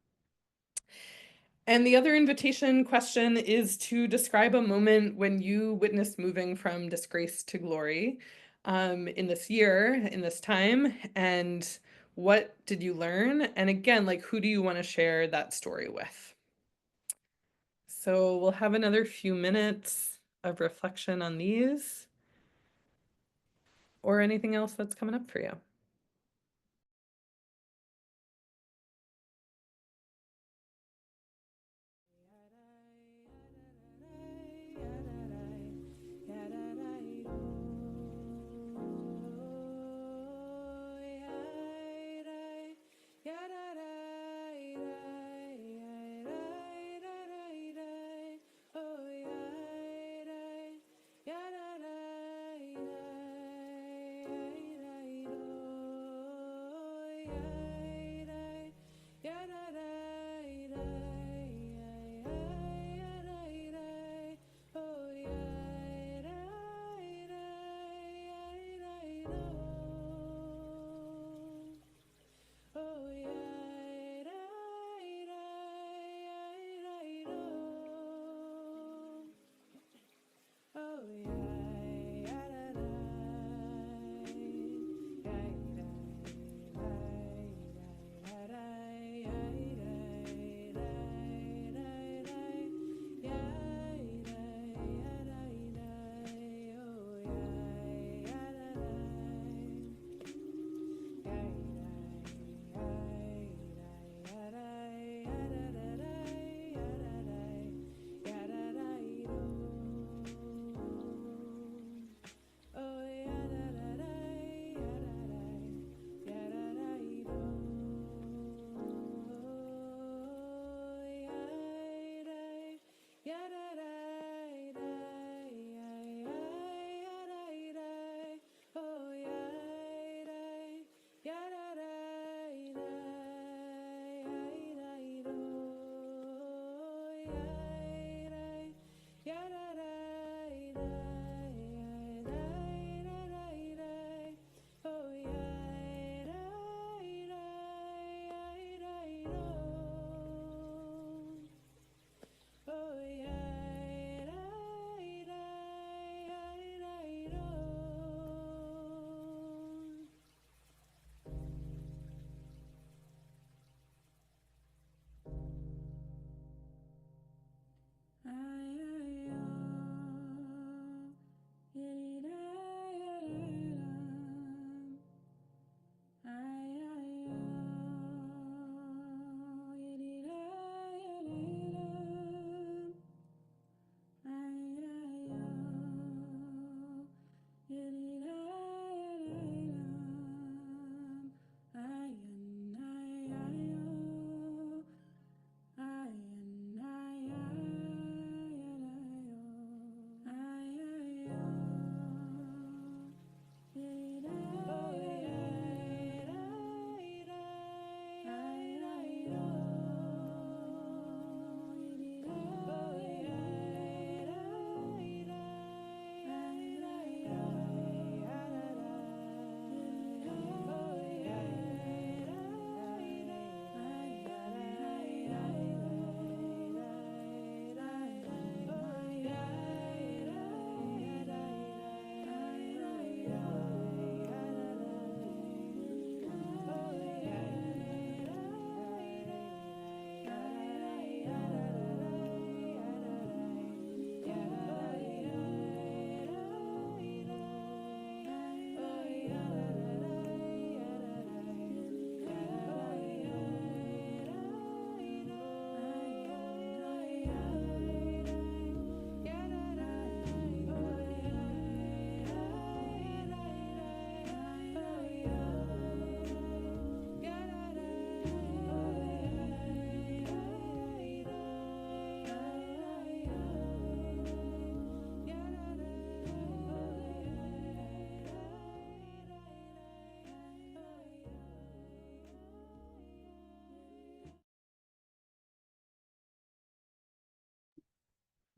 And the other invitation question is to describe a moment when you witnessed moving from disgrace to glory in this year, in this time, and what did you learn? And again, like, who do you want to share that story with? So we'll have another few minutes of reflection on these, or anything else that's coming up for you.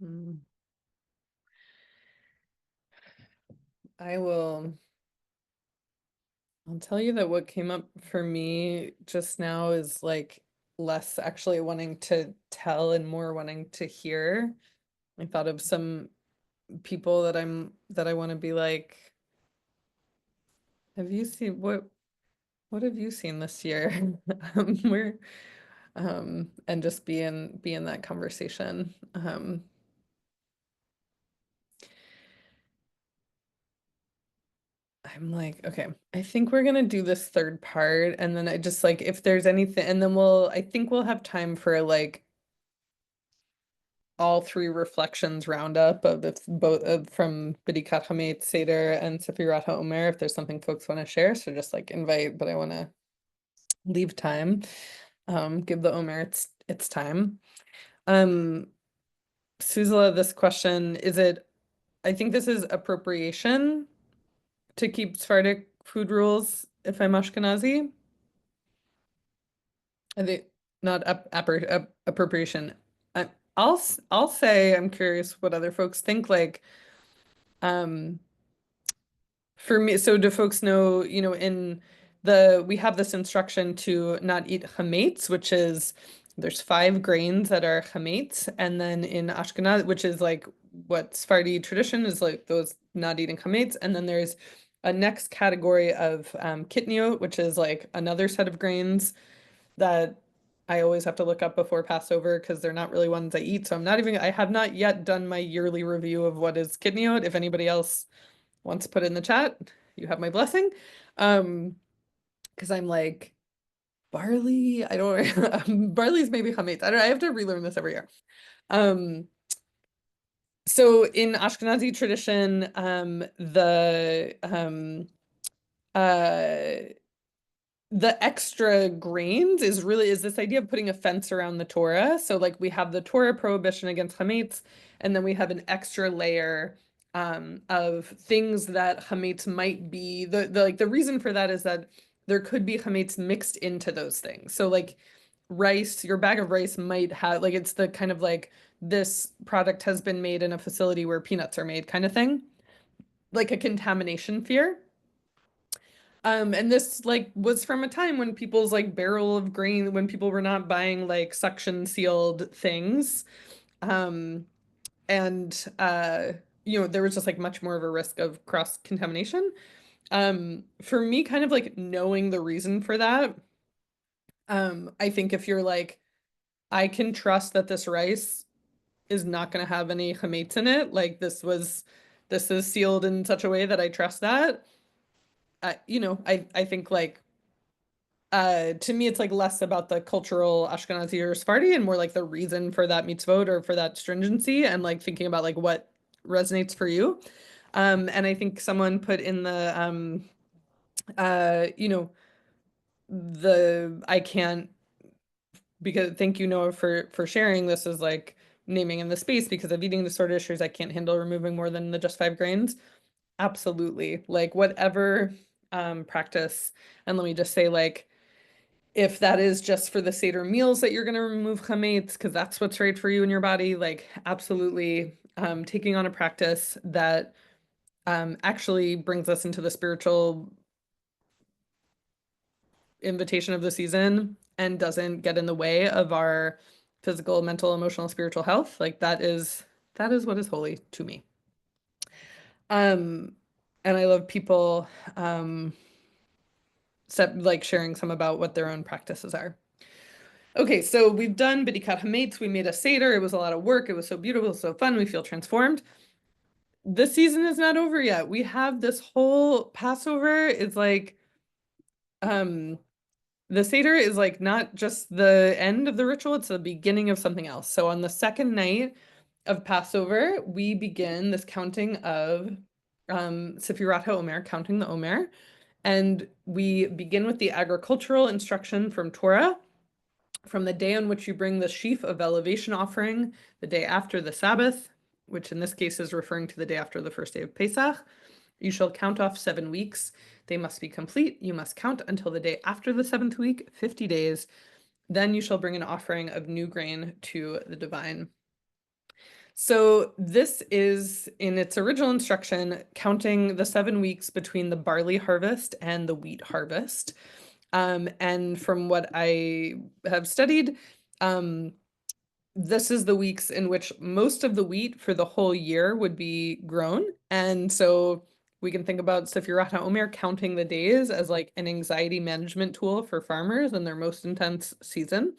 Mm. I'll tell you that what came up for me just now is like less actually wanting to tell and more wanting to hear. I thought of some people that I want to be like, have you seen what have you seen this year? Where and just be in that conversation. I'm like, okay, I think we're gonna do this third part, and then I just like if there's anything, and then I think we'll have time for like all three reflections roundup of if both from B'dikat Hametz, Seder, and Sefirat HaOmer, if there's something folks want to share. So just like invite, but I want to leave time, give the Omer its time. Suzala, this question, I think this is appropriation to keep Sephardic food rules if I'm Ashkenazi. I think not appropriation. I'll say I'm curious what other folks think. Like, for me, so do folks know? We have this instruction to not eat chametz, which is there's 5 grains that are chametz, and then in Ashkenaz, which is like what Sephardi tradition is like those not eating chametz, and then there's a next category of kitniot, which is like another set of grains that I always have to look up before Passover because they're not really ones I eat. So I have not yet done my yearly review of what is kitniot. If anybody else wants to put it in the chat, you have my blessing. Because I'm like, barley, I don't barley's maybe chametz. I have to relearn this every year. So in Ashkenazi tradition, the extra grains is this idea of putting a fence around the Torah. So like we have the Torah prohibition against chametz, and then we have an extra layer of things that chametz might be. The reason for that is that there could be chametz mixed into those things. So like rice, your bag of rice might have like it's the kind of like this product has been made in a facility where peanuts are made kind of thing, like a contamination fear. And this like was from a time when people's like barrel of grain, when people were not buying like suction sealed things. And there was just like much more of a risk of cross contamination. For me, kind of like knowing the reason for that, I think if you're like, I can trust that this rice is not going to have any chametz in it, like this is sealed in such a way that I trust that. I think like to me it's like less about the cultural Ashkenazi or Sephardi and more like the reason for that mitzvot or for that stringency and like thinking about like what resonates for you. And I think someone put in the I can't, because thank you, Noah, for sharing. This is like naming in the space because of eating disorder issues. I can't handle removing more than the just 5 grains. Absolutely. Like whatever practice. And let me just say, like, if that is just for the Seder meals that you're going to remove chametz, because that's what's right for you and your body, like absolutely taking on a practice that actually brings us into the spiritual invitation of the season and doesn't get in the way of our physical, mental, emotional, spiritual health. Like that is what is holy to me. And I love people like sharing some about what their own practices are. Okay, so we've done B'dikat Hametz. We made a Seder. It was a lot of work. It was so beautiful, so fun. We feel transformed. The season is not over yet. We have this whole Passover is like, the Seder is like not just the end of the ritual, it's the beginning of something else. So on the second night of Passover, we begin this counting of Sefirat HaOmer, counting the Omer. And we begin with the agricultural instruction from Torah. From the day on which you bring the sheaf of elevation offering, the day after the Sabbath, which in this case is referring to the day after the first day of Pesach, you shall count off 7 weeks. They must be complete. You must count until the day after the 7th week, 50 days. Then you shall bring an offering of new grain to the divine. So this is, in its original instruction, counting the 7 weeks between the barley harvest and the wheat harvest. And from what I have studied, this is the weeks in which most of the wheat for the whole year would be grown. And so we can think about Sefirat HaOmer counting the days as like an anxiety management tool for farmers in their most intense season.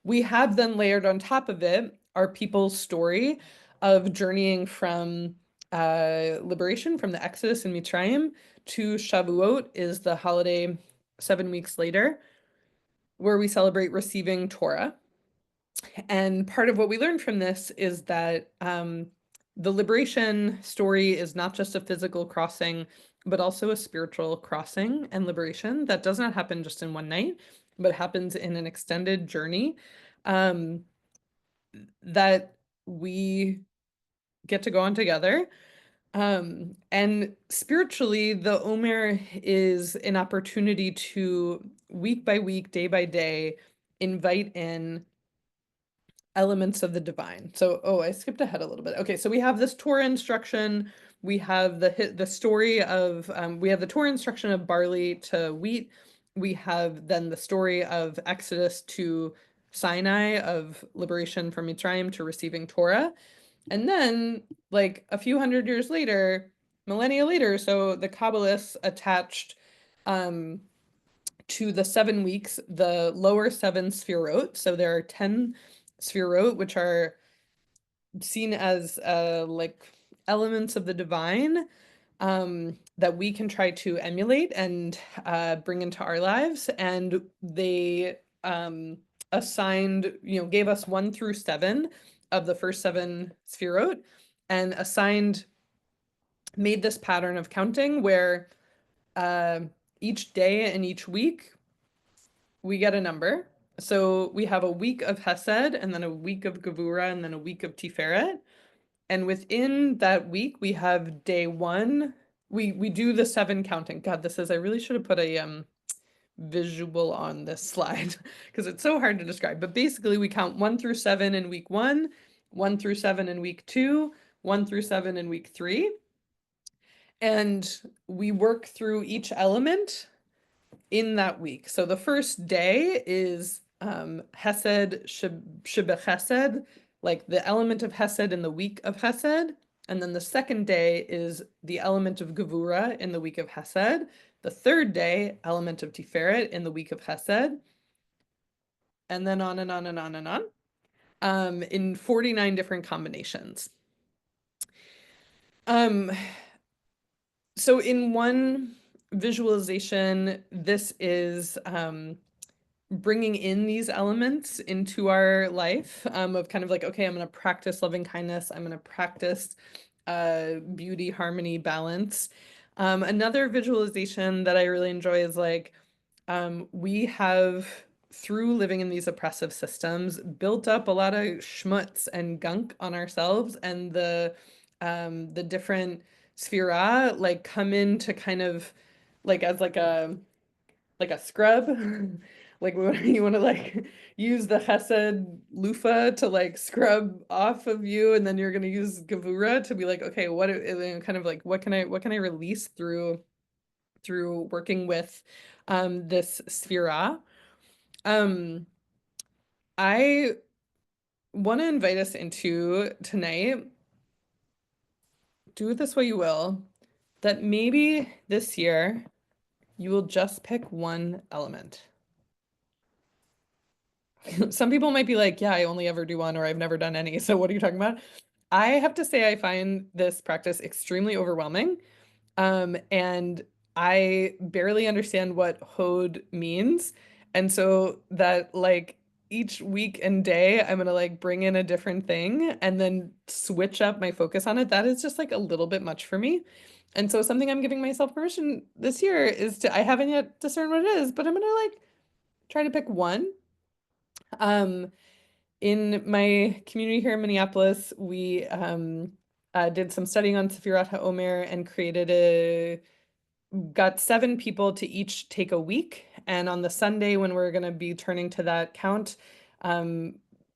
We have then layered on top of it our people's story of journeying from liberation from the Exodus in Mitzrayim to Shavuot is the holiday 7 weeks later, where we celebrate receiving Torah. And part of what we learned from this is that the liberation story is not just a physical crossing, but also a spiritual crossing and liberation that does not happen just in one night, but happens in an extended journey that we get to go on together. And spiritually, the Omer is an opportunity to week by week, day by day, invite in elements of the divine. So, I skipped ahead a little bit. Okay, so we have this Torah instruction. We have the story of we have the Torah instruction of barley to wheat. We have then the story of Exodus to Sinai, of liberation from Mitzrayim to receiving Torah. And then, like a few hundred years later, millennia later, so the Kabbalists attached to the 7 weeks the lower 7 sfirot. So there are 10 sfirot, which are seen as like elements of the divine that we can try to emulate and bring into our lives. And they assigned, gave us 1 through 7 of the first 7 sfirot and made this pattern of counting where each day and each week we get a number. So we have a week of Hesed, and then a week of Gevura, and then a week of Tiferet. And within that week, we have day 1. We do the 7 counting. God, I really should have put a visual on this slide because it's so hard to describe. But basically, we count 1 through 7 in week 1, 1 through 7 in week 2, 1 through 7 in week 3. And we work through each element in that week. So the first day is Hesed Shebechesed, like the element of Hesed in the week of Hesed. And then the second day is the element of Gevura in the week of Hesed. The third day, element of Tiferet in the week of Hesed. And then on and on and on and on, in 49 different combinations. So in one visualization, this is bringing in these elements into our life of kind of like, okay, I'm going to practice loving kindness. I'm going to practice beauty, harmony, balance. Another visualization that I really enjoy is like, we have, through living in these oppressive systems, built up a lot of schmutz and gunk on ourselves, and the different sphera like come in to kind of like as like a scrub. Like you want to like use the Chesed loofah to like scrub off of you, and then you're going to use Gevura to be like, okay, what kind of like what can I release through working with this sphera. I want to invite us into tonight, do it this way you will, that maybe this year you will just pick one element. Some people might be like, yeah, I only ever do one, or I've never done any. So what are you talking about? I have to say, I find this practice extremely overwhelming. And I barely understand what Hod means. And so that like each week and day, I'm going to like bring in a different thing and then switch up my focus on it. That is just like a little bit much for me. And so something I'm giving myself permission this year is I haven't yet discerned what it is, but I'm going to like try to pick one. In my community here in Minneapolis, we did some studying on Sefirat HaOmer and got 7 people to each take a week. And on the Sunday when we're going to be turning to that count,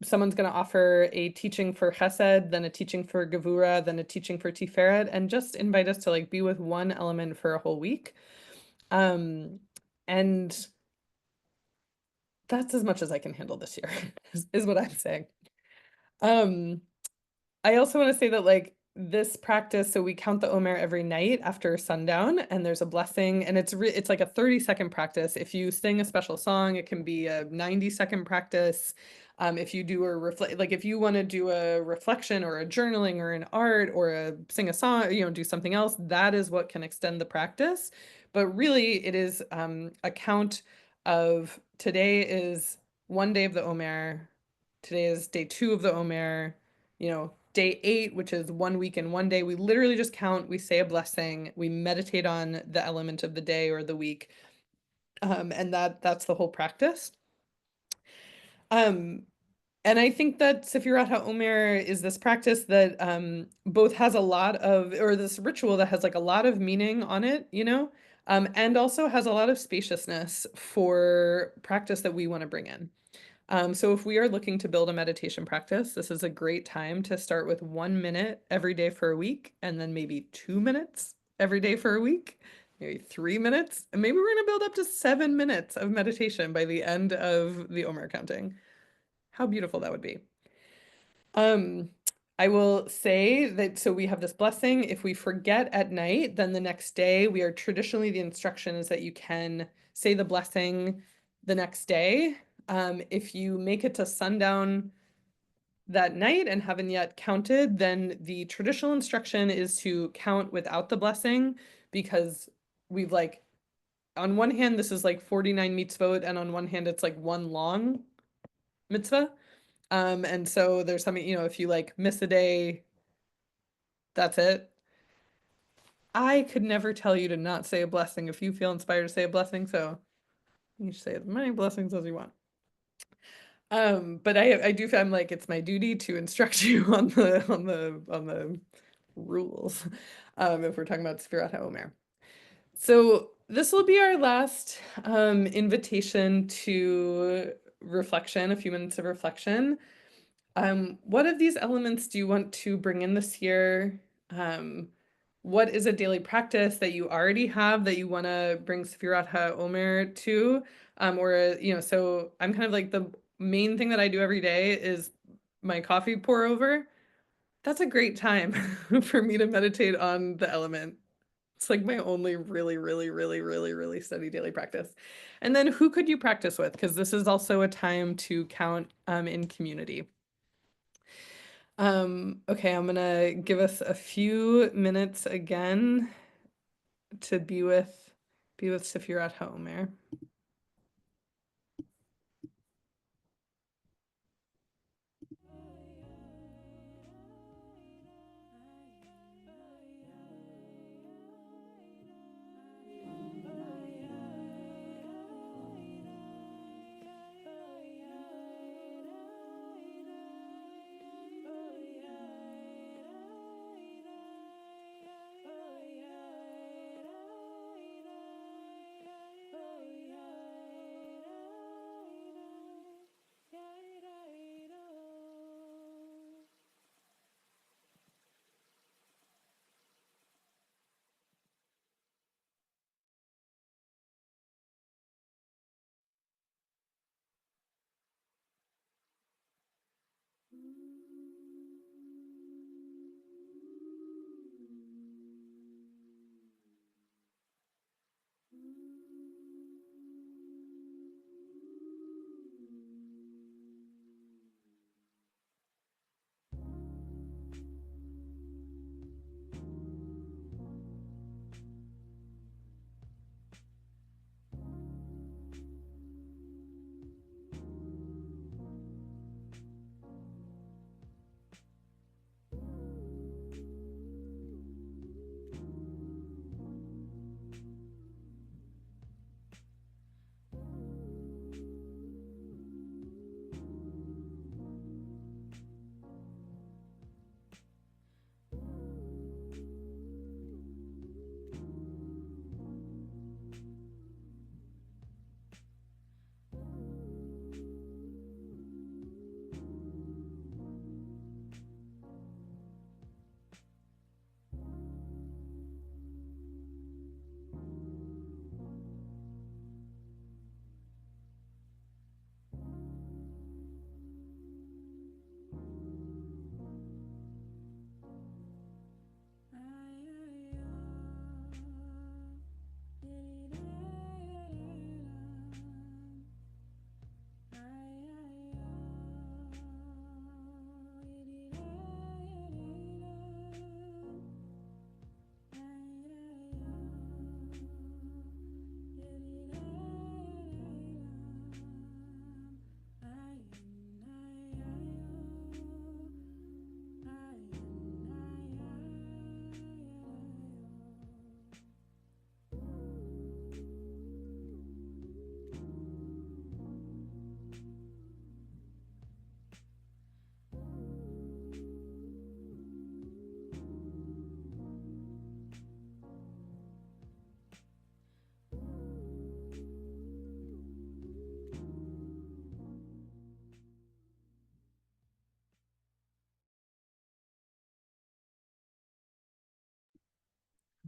someone's going to offer a teaching for Chesed, then a teaching for Gevura, then a teaching for Tiferet, and just invite us to like be with one element for a whole week. And that's as much as I can handle this year, is what I'm saying. I also want to say that like this practice, so we count the Omer every night after sundown, and there's a blessing, and it's like a 30-second practice. If you sing a special song, it can be a 90-second practice. If you do if you want to do a reflection or a journaling or an art or sing a song, do something else, that is what can extend the practice. But really, it is a count of today is one day of the Omer, today is day 2 of the Omer, day 8, which is 1 week and 1 day. We literally just count, we say a blessing, we meditate on the element of the day or the week. And that's the whole practice. And I think that Sefirat HaOmer is this practice that both has a lot of, or this ritual that has like a lot of meaning on it, and also has a lot of spaciousness for practice that we want to bring in. So if we are looking to build a meditation practice, this is a great time to start with 1 minute every day for a week, and then maybe 2 minutes every day for a week, maybe 3 minutes, and maybe we're going to build up to 7 minutes of meditation by the end of the Omer counting. How beautiful that would be. I will say that, so we have this blessing. If we forget at night, then the next day, the instruction is that you can say the blessing the next day. If you make it to sundown that night and haven't yet counted, then the traditional instruction is to count without the blessing, because we've like, on one hand, this is like 49 mitzvot, and on one hand, it's like one long mitzvah. And so there's something, if you like miss a day, that's it. I could never tell you to not say a blessing if you feel inspired to say a blessing, so you should say as many blessings as you want. But I do feel I'm like it's my duty to instruct you on the rules. If we're talking about Sefirat HaOmer. So this will be our last invitation to reflection, a few minutes of reflection. What of these elements do you want to bring in this year? What is a daily practice that you already have that you want to bring Sefirat HaOmer to? So I'm kind of like the main thing that I do every day is my coffee pour over. That's a great time for me to meditate on the element. It's like my only really, really, really, really, really steady daily practice. And then who could you practice with? Because this is also a time to count in community. Okay, I'm gonna give us a few minutes again to be with Sefirat HaOmer.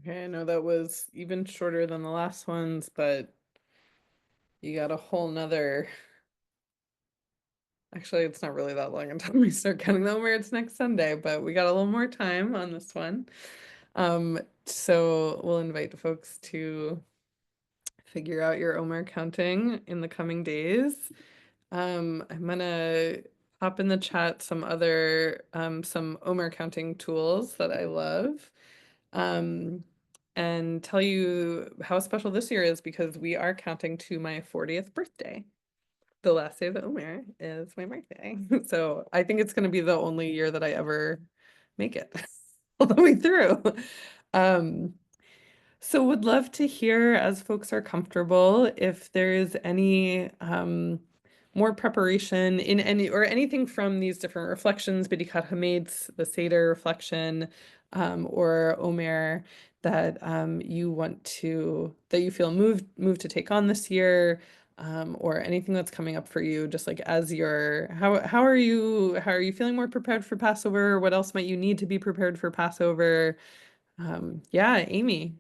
Okay, I know that was even shorter than the last ones, but you got a whole nother. Actually, it's not really that long until we start counting the Omer. It's next Sunday, but we got a little more time on this one. So we'll invite folks to figure out your Omer counting in the coming days. I'm gonna pop in the chat some other some Omer counting tools that I love. And tell you how special this year is because we are counting to my 40th birthday. The last day of the Omer is my birthday. So I think it's going to be the only year that I ever make it all the way through. Um, so would love to hear as folks are comfortable if there's any more preparation in any or anything from these different reflections, Bedikat Hametz, the Seder reflection, or Omer that you want to that you feel moved to take on this year, or anything that's coming up for you, just like as you're how are you feeling more prepared for Passover? What else might you need to be prepared for Passover? Yeah, Amy.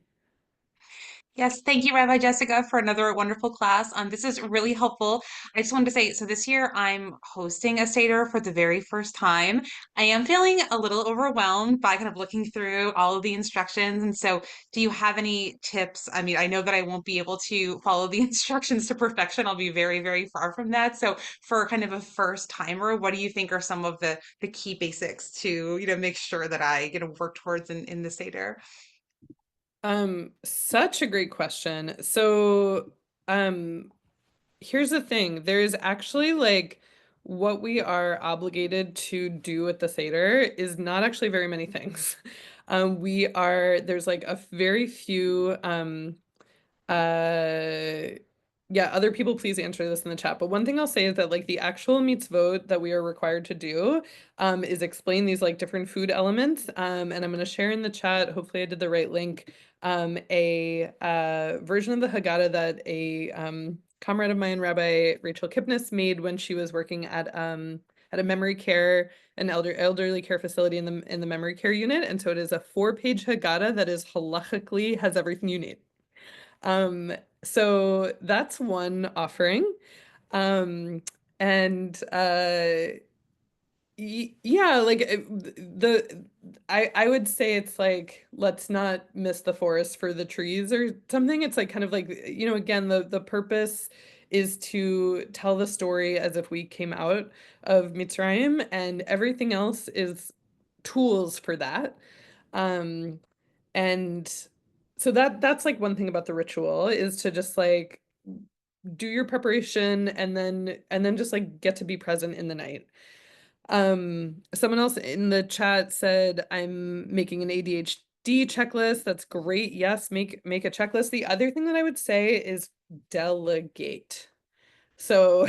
Yes, thank you, Rabbi Jessica, for another wonderful class. This is really helpful. I just wanted to say, so this year I'm hosting a Seder for the very first time. I am feeling a little overwhelmed by kind of looking through all of the instructions. And so, do you have any tips? I mean, I know that I won't be able to follow the instructions to perfection. I'll be very, very far from that. So, for kind of a first timer, what do you think are some of the key basics to, make sure that I, work towards in the Seder? Such a great question. So, here's the thing. There's actually like what we are obligated to do at the Seder is not actually very many things. There's like a very few, uh, yeah, other people please answer this in the chat. But one thing I'll say is that like the actual mitzvot that we are required to do is explain these like different food elements. And I'm going to share in the chat, hopefully I did the right link, a version of the Haggadah that a comrade of mine, Rabbi Rachel Kipnis, made when she was working at a memory care, an elderly care facility in the memory care unit. And so it is a 4-page Haggadah that is halachically has everything you need. So that's one offering. And yeah, like I would say it's like let's not miss the forest for the trees or something. It's like kind of like, again, the purpose is to tell the story as if we came out of Mitzrayim, and everything else is tools for that. And so that's like one thing about the ritual is to just like do your preparation and then just like get to be present in the night. Someone else in the chat said I'm making an ADHD checklist. That's great. Yes, make a checklist. The other thing that I would say is delegate. So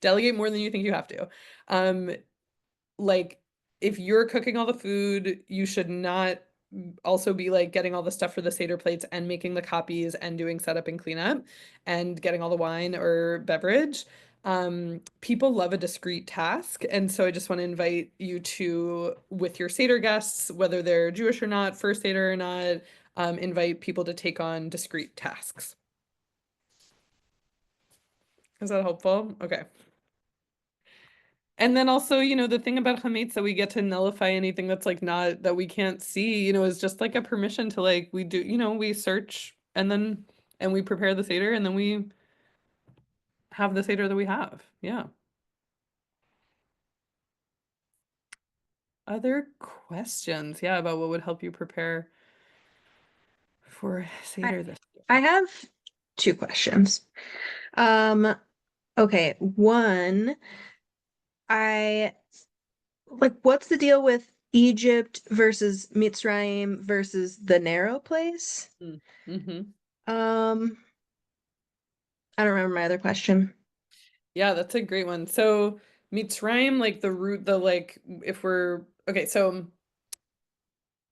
delegate more than you think you have to. Like if you're cooking all the food, you should not also be like getting all the stuff for the Seder plates and making the copies and doing setup and cleanup and getting all the wine or beverage. People love a discrete task. And so I just want to invite you to, with your Seder guests, whether they're Jewish or not, first Seder or not, invite people to take on discrete tasks. Is that helpful? Okay. And then also, the thing about chametz that we get to nullify anything that's like not that we can't see, is just like a permission to like we do, we search and we prepare the Seder and then we have the Seder that we have. Yeah. Other questions? Yeah, about what would help you prepare for Seder this year. I have 2 questions. Okay, one, what's the deal with Egypt versus Mitzrayim versus the narrow place? Mm-hmm. I don't remember my other question. Yeah, that's a great one. So Mitzrayim, like the root, if we're okay, so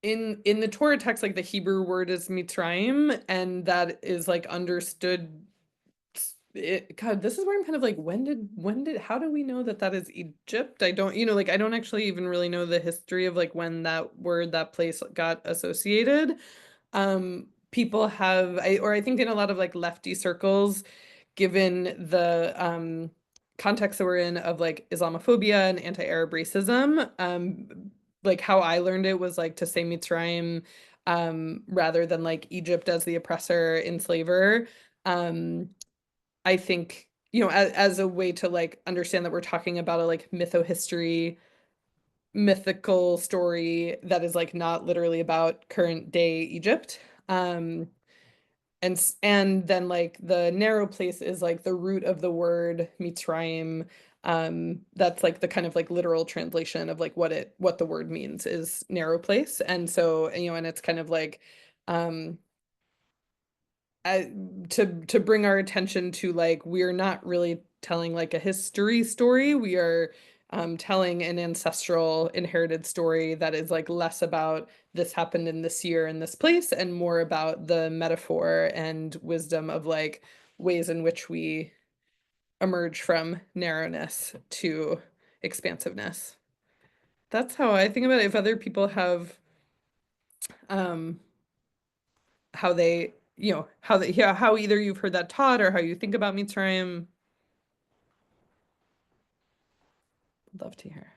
in the Torah text, like the Hebrew word is Mitzrayim, and that is like understood. God, this is where I'm kind of like, how do we know that is Egypt? I don't, I don't actually even really know the history of like when that place got associated. people have, I think in a lot of like lefty circles, given the context that we're in of like Islamophobia and anti-Arab racism, like how I learned it was like to say Mitzrayim rather than like Egypt as the oppressor, enslaver. I think, you know, as a way to like understand that we're talking about a like mythohistory, mythical story that is like not literally about current day Egypt. And then like the narrow place is like the root of the word Mitzrayim. That's like the kind of like literal translation of like what the word means is narrow place. And so, you know, and it's kind of like to bring our attention to like we're not really telling like a history story. We are telling an ancestral inherited story that is like less about this happened in this year in this place and more about the metaphor and wisdom of like ways in which we emerge from narrowness to expansiveness. That's how I think about it. If other people have how they, you know, how they, yeah, how either you've heard that taught or how you think about Mitzrayim. I'd love to hear.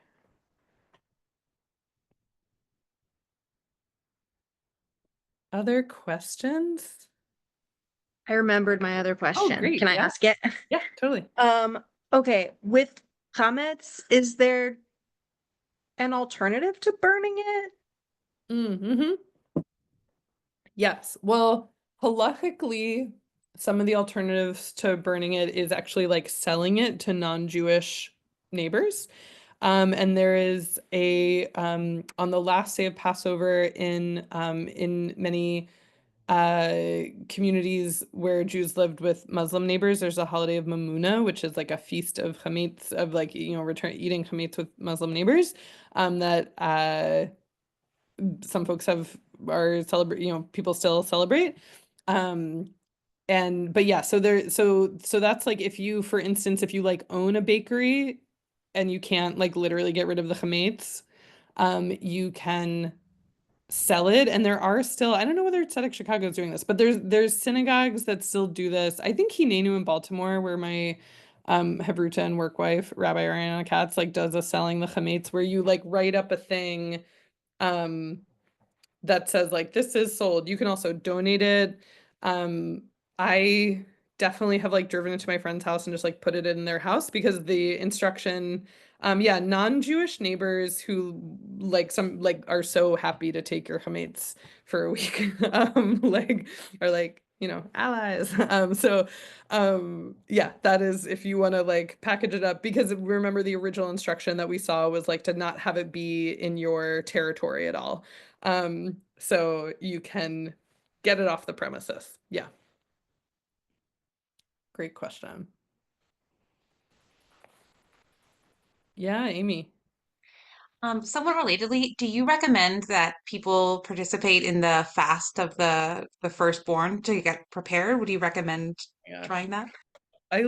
Other questions? I remembered my other question. Oh, great. Can I Yeah. ask it? Yeah, totally. Okay, with chametz, is there an alternative to burning it? Mm-hmm. Yes. Well, halachically, some of the alternatives to burning it is actually like selling it to non-Jewish neighbors. And there is a on the last day of Passover in many communities where Jews lived with Muslim neighbors, there's a holiday of Mamuna, which is like a feast of chametz, of like, you know, eating chametz with Muslim neighbors, that some folks are celebrate, you know, people still celebrate. But yeah, so that's like if you, for instance, if you like own a bakery and you can't like literally get rid of the chametz, you can sell it. And there are still, I don't know whether Tzedek Chicago is doing this, but there's synagogues that still do this. I think Hinenu in Baltimore, where my Havruta and work wife, Rabbi Ariana Katz, like does a selling the chametz where you like write up a thing that says like this is sold. You can also donate it. I definitely have like driven into my friend's house and just like put it in their house because the instruction, yeah, non-Jewish neighbors who like some like are so happy to take your chametz for a week, like are like, you know, allies. Yeah, that is if you want to like package it up, because remember the original instruction that we saw was like to not have it be in your territory at all. So you can get it off the premises. Yeah. Great question. Yeah, Amy. Somewhat relatedly, do you recommend that people participate in the fast of the firstborn to get prepared? Would you recommend trying that? I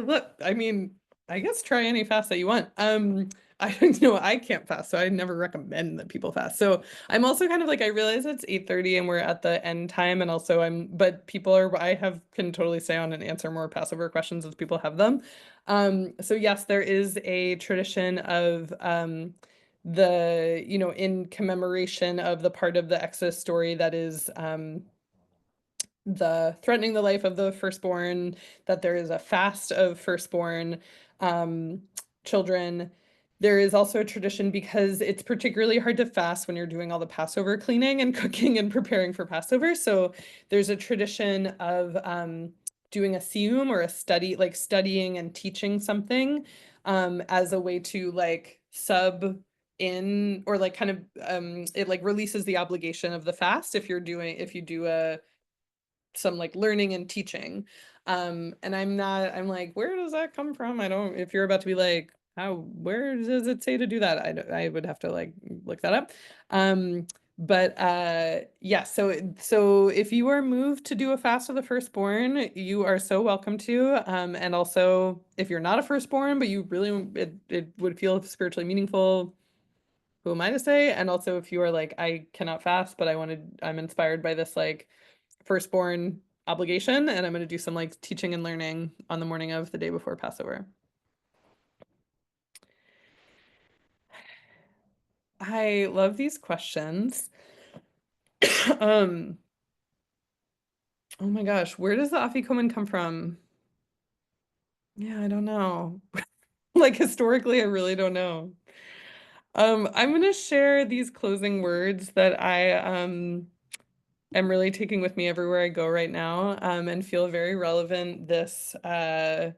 mean, I guess try any fast that you want. I don't know, I can't fast, so I never recommend that people fast. So I'm also kind of like, I realize it's 8:30 and we're at the end time, and also but people are, can totally stay on and answer more Passover questions as people have them. So yes, there is a tradition of you know, in commemoration of the part of the Exodus story that is the threatening the life of the firstborn, that there is a fast of firstborn children. There is also a tradition, because it's particularly hard to fast when you're doing all the Passover cleaning and cooking and preparing for Passover. So there's a tradition of doing a siyum, or a study, like studying and teaching something as a way to like sub in, or like kind of it like releases the obligation of the fast if you do some like learning and teaching. And I'm like, where does that come from? If you're about to be like, where does it say to do that? I would have to like look that up. Yeah, so if you are moved to do a fast of the firstborn, you are so welcome to. And also if you're not a firstborn, but you really, it would feel spiritually meaningful, who am I to say? And also if you are like, I cannot fast, but I'm inspired by this like firstborn obligation, and I'm going to do some like teaching and learning on the morning of the day before Passover. I love these questions. Oh my gosh, where does the afikomen come from? Yeah, I don't know. Like historically, I really don't know. I'm gonna share these closing words that I am really taking with me everywhere I go right now, and feel very relevant this Passover,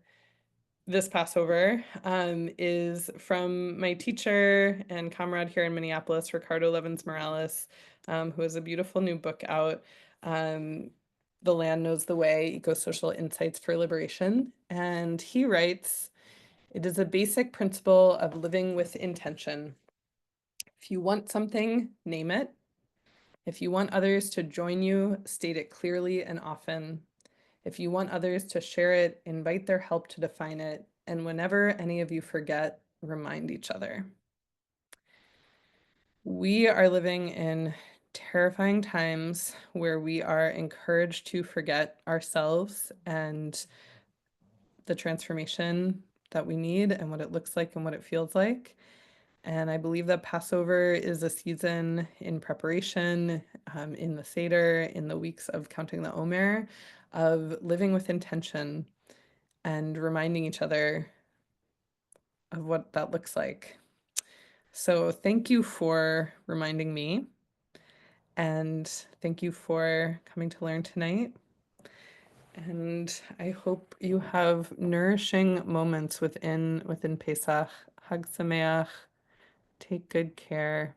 is from my teacher and comrade here in Minneapolis, Ricardo Levins Morales, who has a beautiful new book out, The Land Knows the Way, Eco-Social Insights for Liberation. And he writes, "It is a basic principle of living with intention. If you want something, name it. If you want others to join you, state it clearly and often. If you want others to share it, invite their help to define it. And whenever any of you forget, remind each other." We are living in terrifying times where we are encouraged to forget ourselves and the transformation that we need and what it looks like and what it feels like. And I believe that Passover is a season in preparation, in the Seder, in the weeks of counting the Omer, of living with intention and reminding each other of what that looks like. So thank you for reminding me, and thank you for coming to learn tonight. And I hope you have nourishing moments within Pesach. Hag Sameach. Take good care.